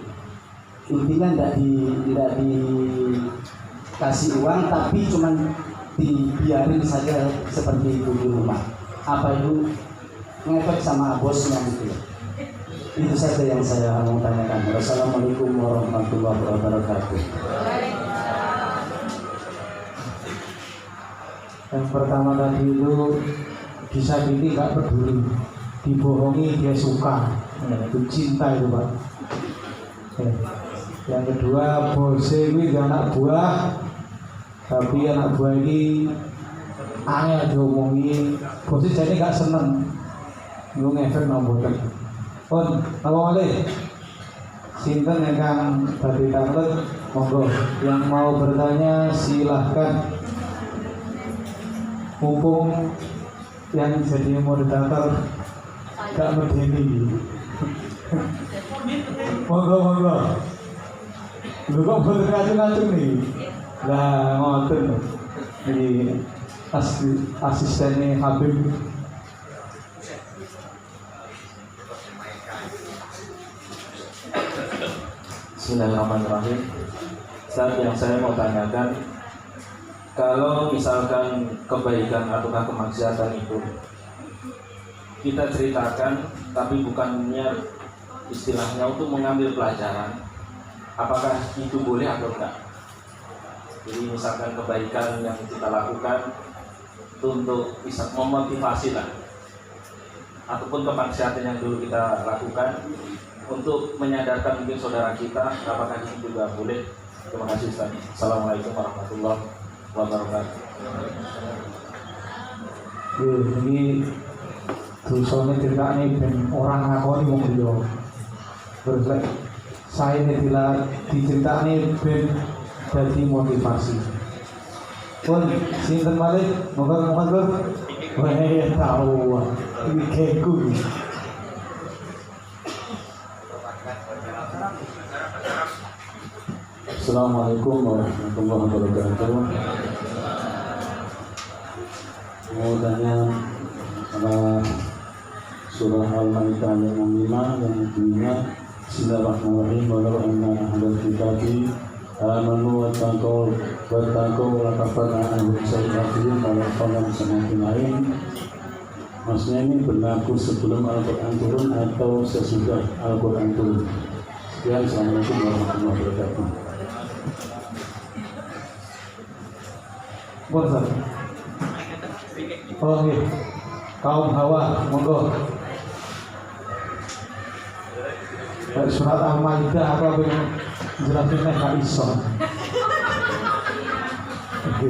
Intinya tidak dikasih uang, tapi cuma dibiarin saja seperti itu di rumah. Apa itu ngefek sama bosnya gitu. Itu saja yang saya mau tanyakan. Wassalamualaikum warahmatullahi wabarakatuh. Yang pertama tadi itu disakiti nggak peduli, dibohongi dia suka, itu cinta itu Pak. Yang kedua, bosnya ini anak buah, tapi anak buah ini angel diomongi, bosnya jadi nggak seneng, lu ngefek nombokan. Pun, apa malih? Sinten yang tadi tanglet, monggo. Yang mau bertanya silahkan. Mumpung yang jadi moderator gak medeni. Monggo. Lu kok boleh ngacung-ngacung nih? Lah ngoten. Ini asistennya Habib. Bismillahirrahmanirrahim. Saat yang saya mau tanyakan, kalau misalkan kebaikan ataukah kemaksiatan itu kita ceritakan, tapi bukannya istilahnya untuk mengambil pelajaran, apakah itu boleh atau enggak? Jadi misalkan kebaikan yang kita lakukan itu untuk bisa memotivasi lah, ataupun kemaksiatan yang dulu kita lakukan untuk menyadarkan mungkin saudara kita, apakah ini juga boleh? Terima kasih Ustaz. Assalamualaikum warahmatullahi wabarakatuh. Ini dosanya cerita ini ben orang ngakoni wong liya. Berarti saya ini tidak diceritani ben dadi motivasi. Pun sinten malih moga-moga wah tahu ini keku. Assalamualaikum warahmatullahi wabarakatuh. Mau tanya surah Al-Maidah yang 5 yang bunyinya Bismillahirrahmanirrahim walau anna ahlal kitabi amanu wattaqaw wa kafarna anhum sayyi'atihim wa laqad semakin lain. Maksudnya ini berlaku sebelum Al-Quran turun atau sesudah Al-Quran turun. Sekian, Assalamualaikum warahmatullahi wabarakatuh. Boleh. Oh iya. Kaum Hawa, monggo. Surat Al-Maidah apa yang jelasin gak iso. Oke.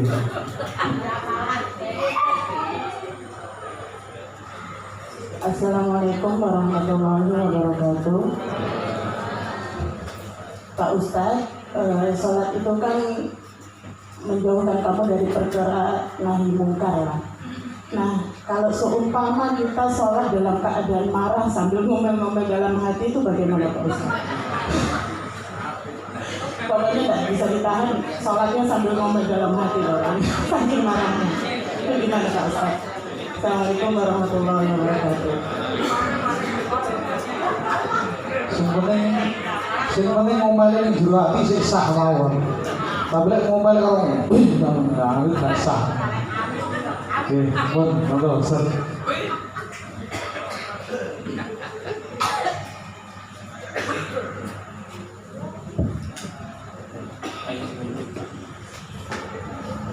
Assalamualaikum warahmatullahi wabarakatuh. Pak Ustadz, sholat itu kan menjauhkan kamu dari perkara nahi mungkar lah. Nah, kalau seumpama kita sholat dalam keadaan marah sambil ngomel-ngomel dalam hati itu bagaimana Pak Ustadz? Pokoknya tidak bisa ditahan sholatnya sambil ngomel dalam hati orang saking marahnya. Itu gimana Pak Ustadz? Assalamualaikum warahmatullahi wabarakatuh. Sebenarnya ngomelin jero ati sik sah mawon. Tapi lek ngomel karo nah itu gak sah. Oke, monggo Ustaz.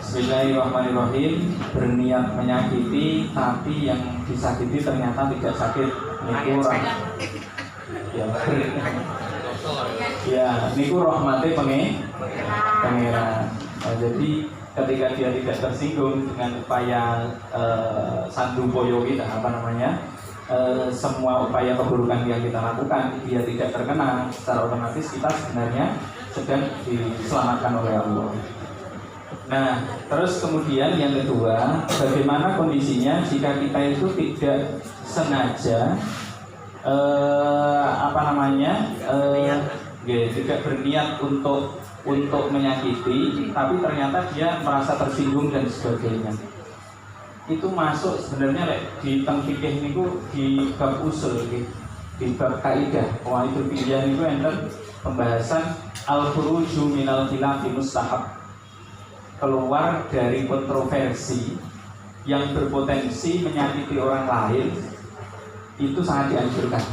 Bismillahirrahmanirrahim. Berniat menyakiti tapi yang disakiti ternyata tidak sakit, niku ya niku rahmate pangeran. Jadi ketika dia tidak tersinggung dengan upaya sandupoyo kita, semua upaya keburukan yang kita lakukan, dia tidak terkena, secara otomatis kita sebenarnya sedang diselamatkan oleh Allah. Nah, terus kemudian yang kedua, bagaimana kondisinya jika kita itu tidak sengaja tidak berniat untuk menyakiti, tapi ternyata dia merasa tersinggung dan sebagainya. Itu masuk sebenarnya di fikih niku di bab usul, di bab kaidah. Wah itu pilihan itu enten pembahasan al-khuruju minal khilafi mustahab, keluar dari kontroversi yang berpotensi menyakiti orang lain itu sangat dianjurkan.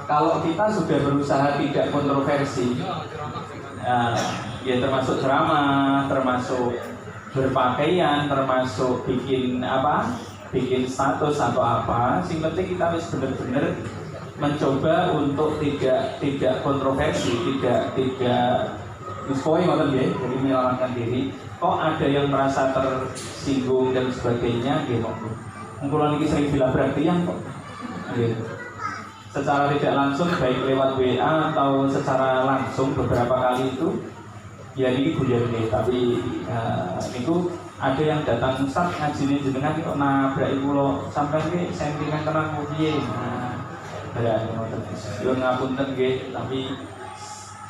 Kalau kita sudah berusaha tidak kontroversi, ya termasuk ceramah, termasuk berpakaian, termasuk bikin status atau apa, sing penting kita harus benar-benar mencoba untuk tidak kontroversi, tidak diskoi jadi menyelamatkan diri. Kok ada yang merasa tersinggung dan sebagainya, kumpulan ini sering dilabrak tiang kok. Secara tidak langsung, baik lewat WA atau secara langsung beberapa kali itu, ya ini guyon nih. Tapi itu ada yang datang Ustaz ngajine jenengan kok nabrak ibu lo sampai ke sentimen tenang piye. Ya ngapunten nggih, tapi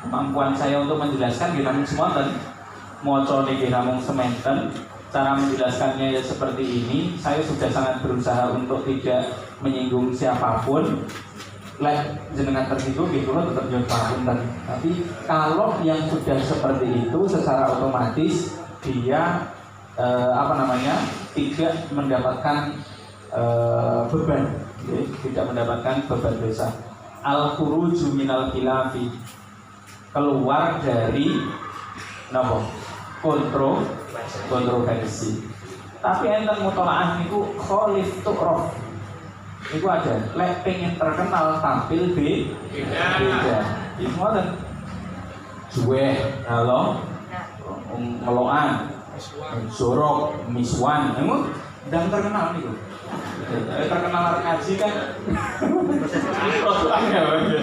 kemampuan saya untuk menjelaskan nggih namung semonten. Maca niki namung sementen. Cara menjelaskannya ya seperti ini. Saya sudah sangat berusaha untuk tidak menyinggung siapapun. Lek jenengan tersinggung gitu loh, tetap jawab. Tapi kalau yang sudah seperti itu, secara otomatis dia tidak mendapatkan beban, tidak mendapatkan beban dosa. Al-khuruju minal khilafi, keluar dari kontroversi. Tapi enten mutolaah niku kholif tu'rof. Itu ada. Lek pengen terkenal tampil beda. Itu ngoten. Juwe, halo, ngeloan, jorok, miswan, emang dan terkenal nih. Terkenal arek ngaji kan. Prosoannya aja.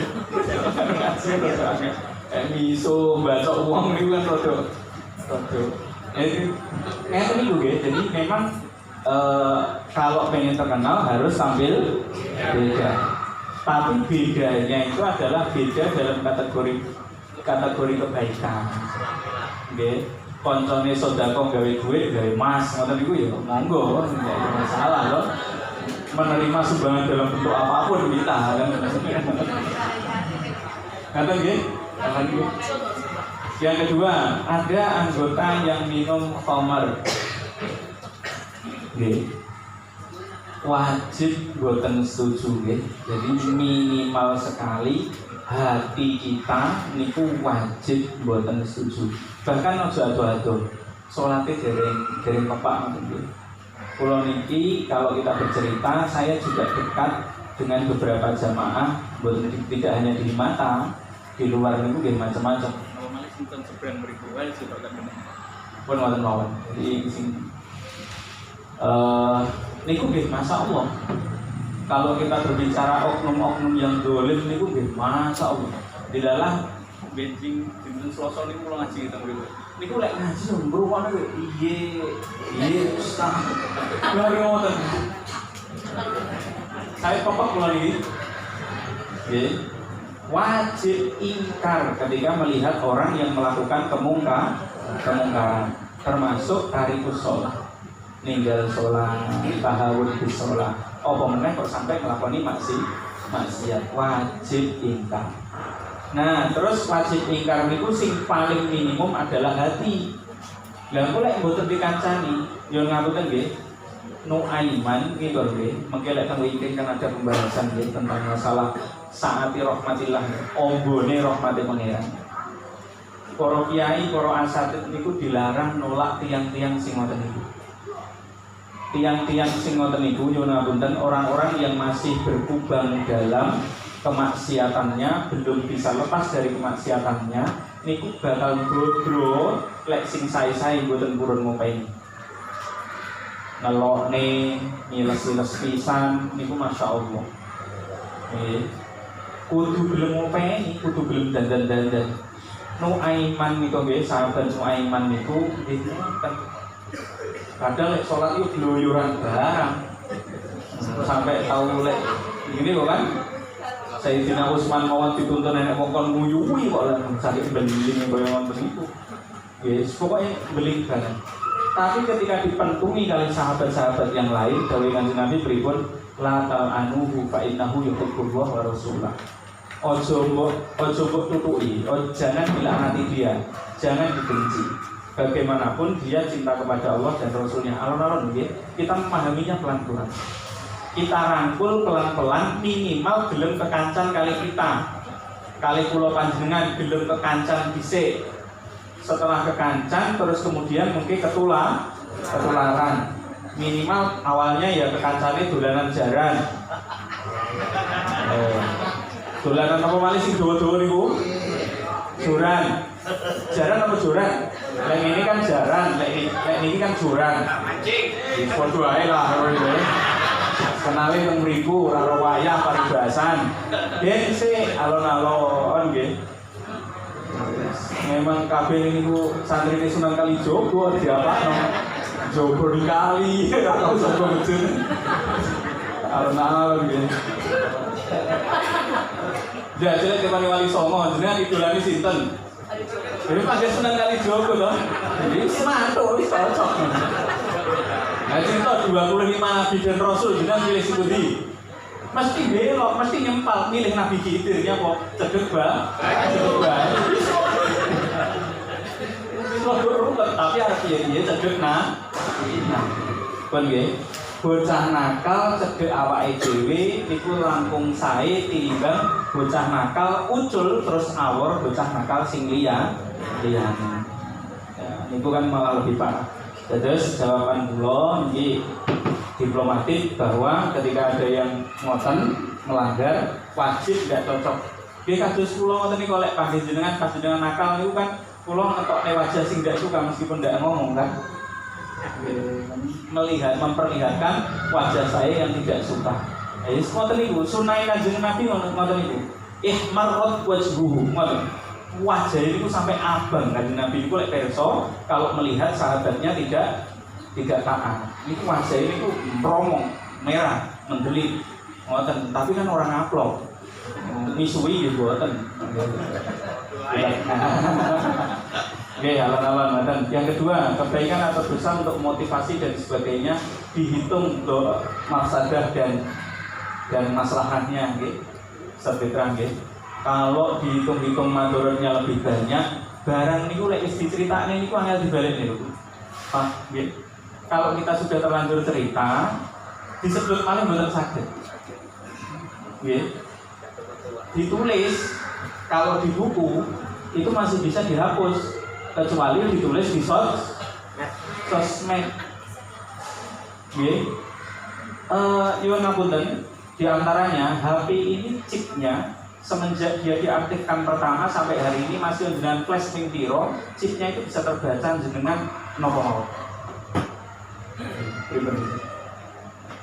Ngaji prosoannya. Miso baca uang niku kan rodo. Ngeten niku nggih. Jadi memang kalau pengen terkenal harus tampil beda. Tapi bedanya itu adalah beda dalam kategori kebaikan. Nggih. Koncone sedekah gawe duit, gawe emas, ngoten niku ya monggo, enggak ada masalah loh. Menerima sumbangan dalam bentuk apapun kita kan. Ngaten nggih? Yang kedua, ada anggota yang minum khamar. Nggih. Wajib boten setuju nggih. Jadi minimal sekali hati kita niku wajib boten setuju. Bahkan aja ado-ado. Salate dereng pepak ngoten. Kula niki kalau kita bercerita, saya juga dekat dengan beberapa jamaah, tidak hanya di mata, di luar niku nggih macam-macam. Normal sinten sebrang mriku wae juga kan. Pun wonten mawon. Jadi sing niku nggih masyaallah. Kalau kita berbicara oknum-oknum yang dolim niku nggih masyaallah. Dilalah benjing dinten Selasa niku kula ngaji teng mriku. Niku lek ngaji mbrukane iye ustaz. Lari ngoten. Saya pokok kula niki. Nggih. Wajib ingkar ketika melihat orang yang melakukan kemungkaran, termasuk tarikus shalah. Ninggal sholat, tahawud di sholat. Apa meneh kok sampai nglakoni maksiat, wajib ingkar. Nah, terus wajib ingkar niku sing paling minimum adalah hati. Lah kok lek mboten dikancani, yo ngapunten nggih. Nuaiman nggih kok nggih. Mengke lek teng iki kan ada pembahasan nggih tentang masalah saati rahmatillah, ombone rahmate pangeran. Para kiai, para asatid niku dilarang nolak tiang-tiang sing ngoten niku. Tiang-tiang sing ngoten niku nyuwun ngapunten, orang-orang yang masih berkubang dalam kemaksiatannya, belum bisa lepas dari kemaksiatannya, niku bakal brodro lek sing sae-sae mboten purun ngopeni. Ngelokne, ngiles-iles pisan niku masyaallah. Nggih. Kudu gelem ngopeni, kudu gelem dandan-dandan. Nuaiman niku nggih, sahabat Nuaiman niku nggih ngoten. Kadang lek salat itu gluyuran barang. Sampai tahu lek gini kok kan. Sayyidina Utsman mawon dituntun nenek mongkon nguyuwi kok lan sakit beling boyongan begitu. Yes, pokoknya beling barang. Tapi ketika dipentungi kali sahabat-sahabat yang lain, dawuh Kanjeng Nabi pripun? La ta'anuhu fa innahu yuhibbullah wa rasulah. Ojo mbok tutuki, jangan dilaknati dia, jangan dibenci. Bagaimanapun dia cinta kepada Allah dan Rasulnya. Alon-alon nggih, kita memahaminya pelan-pelan. Kita rangkul pelan-pelan, minimal gelem kekancan kali kita. Kali kula panjenengan gelem kekancan dhisik. Setelah kekancan terus kemudian mungkin ketularan. Minimal awalnya ya kekancane dolanan jaran. Dolanan apa malih sing dawa-dawa niku? Joran. Jaran apa joran? Lek ini kan jaran, lek ini kan joran. Mancing. Padha ae lah kowe. Kenali teng mriku ora ora wayah paribasan. Nggih sik alon-alon nggih. Memang kabeh niku santrine Sunan Kalijaga diapakno. Jogo di kali, ora usah bocor. Alon-alon nggih. Jajal temani Wali Songo, jenengan idolane sinten? Jadi pakai Sunan Kalijaga toh. Jadi semantuk wis cocok. Nah, cinta 25 nabi dan rasul jenengan pilih sing pundi? Mesti belok, mesti nyempal milih Nabi Khidirnya kok cedek bae. Tapi harus piye cedek pun nggih. Bocah nakal cedek awake dhewe niku langkung sae tinimbang bocah nakal ucul terus awor bocah nakal sing liyane. Ya, niku kan malah lebih parah. Terus jawaban kula nggih diplomatik bahwa ketika ada yang ngoten melanggar wajib nggak cocok. Dia kados kula ngoten niku lek panjenengan nakal niku kan kula ngetokne wajah sing ndak suka meskipun ndak ngomong kan. Memperlihatkan wajah saya yang tidak suka. Wis ngoten niku sunah Kanjeng Nabi ngoten niku. Ihmarrat wajhuhu ngoten. Wajah itu sampai abang Kanjeng Nabi niku lek perso kalau melihat sahabatnya tidak taat. Niku wajah ini ku meromong, merah, mendelik. Ngoten, tapi kan orang aplok. Misui gitu ngoten. Oke, alon-alon ngoten. Yang kedua, kebaikan atau dosa untuk motivasi dan sebagainya dihitung untuk mafsadah dan maslahatnya nggih. Sebetulnya nggih. Kalau dihitung-hitung madharatnya lebih banyak, barang niku lek wis diceritakne niku angel dibalik niku. Pak, nggih. Kalau kita sudah terlanjur cerita, disebut paling betul sakit. Ditulis, kalau di buku itu masih bisa dihapus, kecuali ditulis di sosmed. Nyuwun ngapunten, diantaranya HP ini chipnya semenjak dia diaktifkan pertama sampai hari ini masih dengan flash ping piro, chipnya itu bisa terbaca jenengan nopo.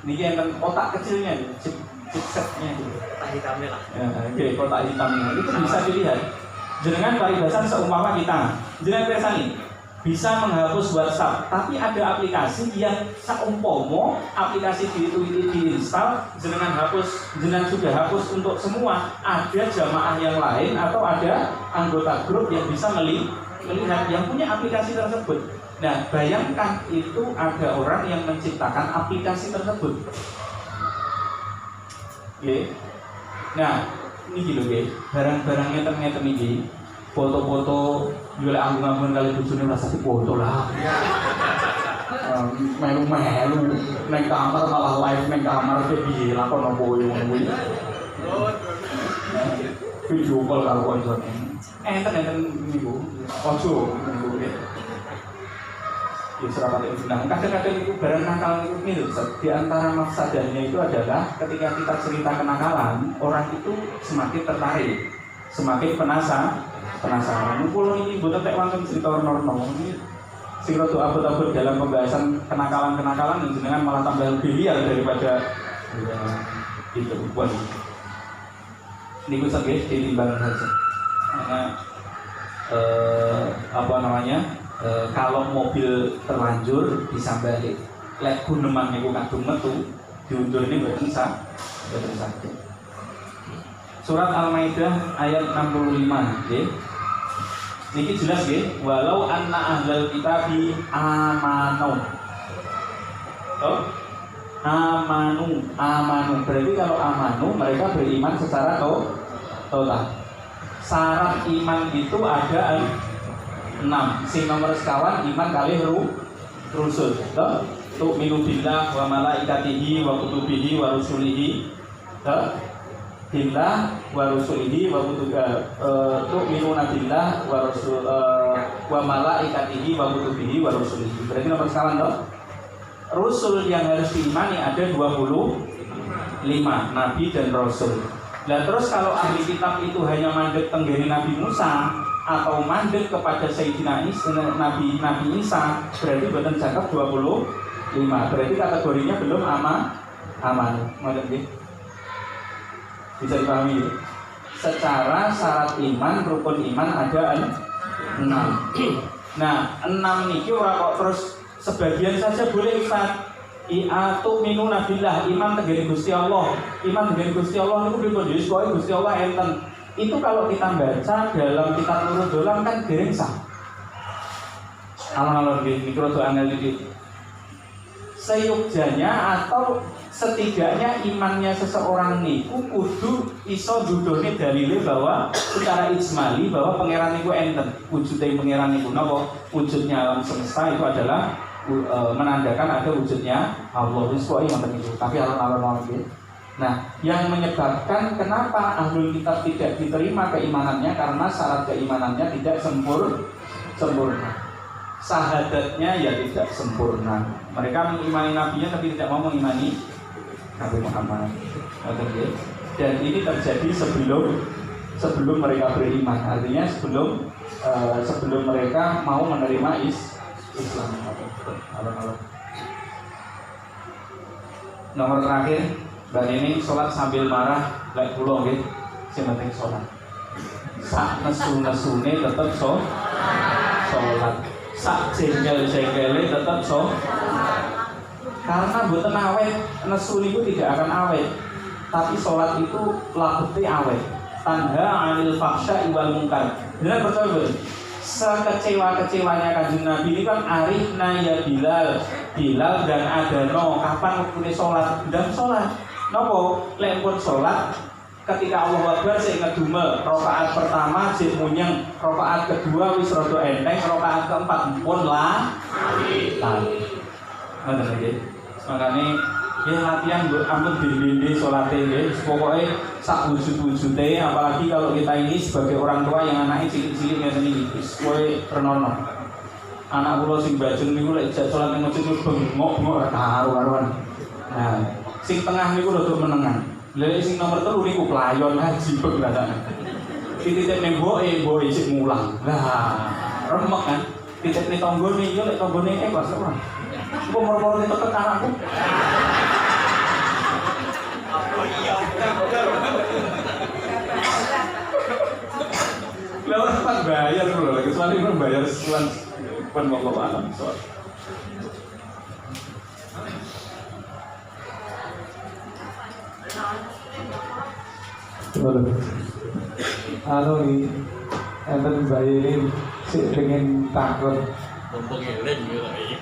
Ini yang kotak kecilnya, chipsetnya itu. Kotak hitamnya lah. Oke, kotak hitamnya itu bisa dilihat. Jenengan paribasan seumpama kita, jenengan persani bisa menghapus WhatsApp, tapi ada aplikasi yang seumpama aplikasi itu diinstal, jenengan sudah hapus untuk semua. Ada jamaah yang lain atau ada anggota grup yang bisa melihat yang punya aplikasi tersebut. Nah, bayangkan itu ada orang yang menciptakan aplikasi tersebut. Nah, ini gitu barang-barangnya ngeten iki, foto-foto jual anggun-anggun kali bojone rasa foto lah. Melu-melu neng kamar malah live neng kamar ke piye lakon opo yo ngono kuwi. Video call karo koncone. Enten niku. Ojo niku. Kadang-kadang itu barang nakal itu mirip. Di antara mafsadahnya itu adalah ketika kita cerita kenakalan, orang itu semakin tertarik, semakin penasaran. Kulo ini buat tek wonten cerita normal ini sing rada abot-abot dalam pembahasan kenakalan yang jenengan malah tambah lebih liar daripada itu buat niku saged ditimbang saja. Karena kalau mobil terlanjur bisa balik, lek guneman niku kadung metu diundur ini mboten sakit. Surat Al-Maidah ayat 65 nggih. Niki jelas nggih, walau anna ahlal kitabi amanu. Amanu. Berarti kalau amanu mereka beriman secara total. Syarat iman itu ada 6. Sing nomor sekawan iman kali rusul. Tu'minu billah wa malaikatihi wa kutubihi wa rusulihi. Billah wa rusulihi wa tu'minu billah wa malaikatihi wa kutubihi wa rusulihi. Berarti nomor sekawan toh. Rusul yang harus diimani ada 25 nabi dan rasul. Nah terus kalau ahli kitab itu hanya mandek tenggene Nabi Musa atau mandek kepada Sayyidina Isa, Nabi Isa, berarti bukan cakap 25. Berarti kategorinya belum aman. Bisa dipahami ya? Secara syarat iman, rukun iman ada 6. Nah 6 niki ora kok terus sebagian saja boleh Ustaz. Tu'minu billah, iman tegene Gusti Allah. Iman tegene Gusti Allah niku pripun? Gusti Allah enten. Itu kalau kita baca dalam kitab Nurul Dolam kan dereng sah. Alon-alon niki rada angel iki. Seyogjanya atau setidaknya imannya seseorang niku kudu iso duduhne dalile bahwa secara ijmali bahwa pangeran niku enten. Wujude pangeran niku napa? Wujudnya alam semesta itu adalah menandakan ada wujudnya Allah. Wis itu. Tapi alon-alon iki. Nah, yang menyebabkan kenapa ahlul kitab tidak diterima keimanannya karena syarat keimanannya tidak sempurna. Sahadatnya ya tidak sempurna. Mereka mengimani nabinya tapi tidak mau mengimani Nabi Muhammad. Dan ini terjadi sebelum mereka beriman. Artinya sebelum mereka mau menerima Islam. Nomor terakhir, dan ini sholat sambil marah, like pulau gitu. Yang penting sholat. Sak nesu-nesune tetap sholat. Sak jengkel-jengkele tetap sholat. Karena buatan awet, nesu itu tidak akan awet. Tapi sholat itu labeti awet. Tanha anil faksha iwal mungkar. Benar percaya betul? Sekecewa-kecewanya Kanjeng Nabi ini kan arifna ya Bilal dan Adano. Kapan waktunya sholat? Dan sholat. Nopo lempun sholat ketika Allah Akbar sing ngedumel. Rakaat pertama sing munyeng, rakaat kedua wis rada enteng, rakaat keempat pun lali. Ngoten nggih. Makane ya latihan ampun dindi salate nggih. Pokoke sak wujud-wujude, apalagi kalau kita ini sebagai orang tua yang anaknya cilik-cilik ngeten iki. Wis kowe renono. Anak kula sing bajeng niku lek jak salat ning masjid bengok-bengok karo-karuan. Nah, sing tengah niku rada menengan. Lha sing nomor 3 niku pelayon haji begrasane. Titip ning mboke sik mulang. Lah, remek kan. Titip ning tanggane yo lek tanggane pas ora. Kok moro-moro tetep anakku. Lah ora pas bayar lho, kecuali kan bayar sesuatu pun mau alam soal. Ini enten bayarin sik pengen takut. Mumpung eling yo lho iki.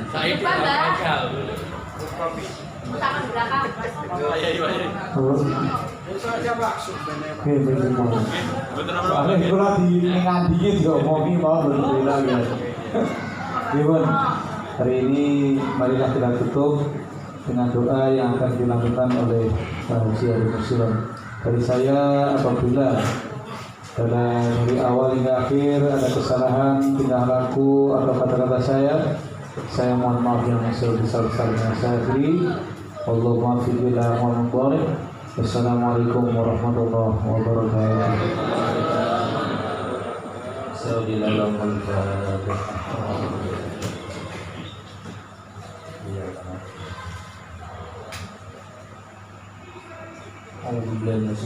Saiki bakal. Tangan belakang. Soalnya itu lagi ngandingin juga ngopi mau berbeda gitu. Gimana? Hari ini marilah kita tutup dengan doa yang akan dilakukan oleh Syekh Muslim. Dari saya, apabila dari awal hingga akhir ada kesalahan, tingkah laku atau kata-kata saya mohon maaf yang sebesar-besarnya. Saya akhiri. Allahumma fiqillah wa mubarak. Wassalamualaikum warahmatullahi wabarakatuh. Alhamdulillah.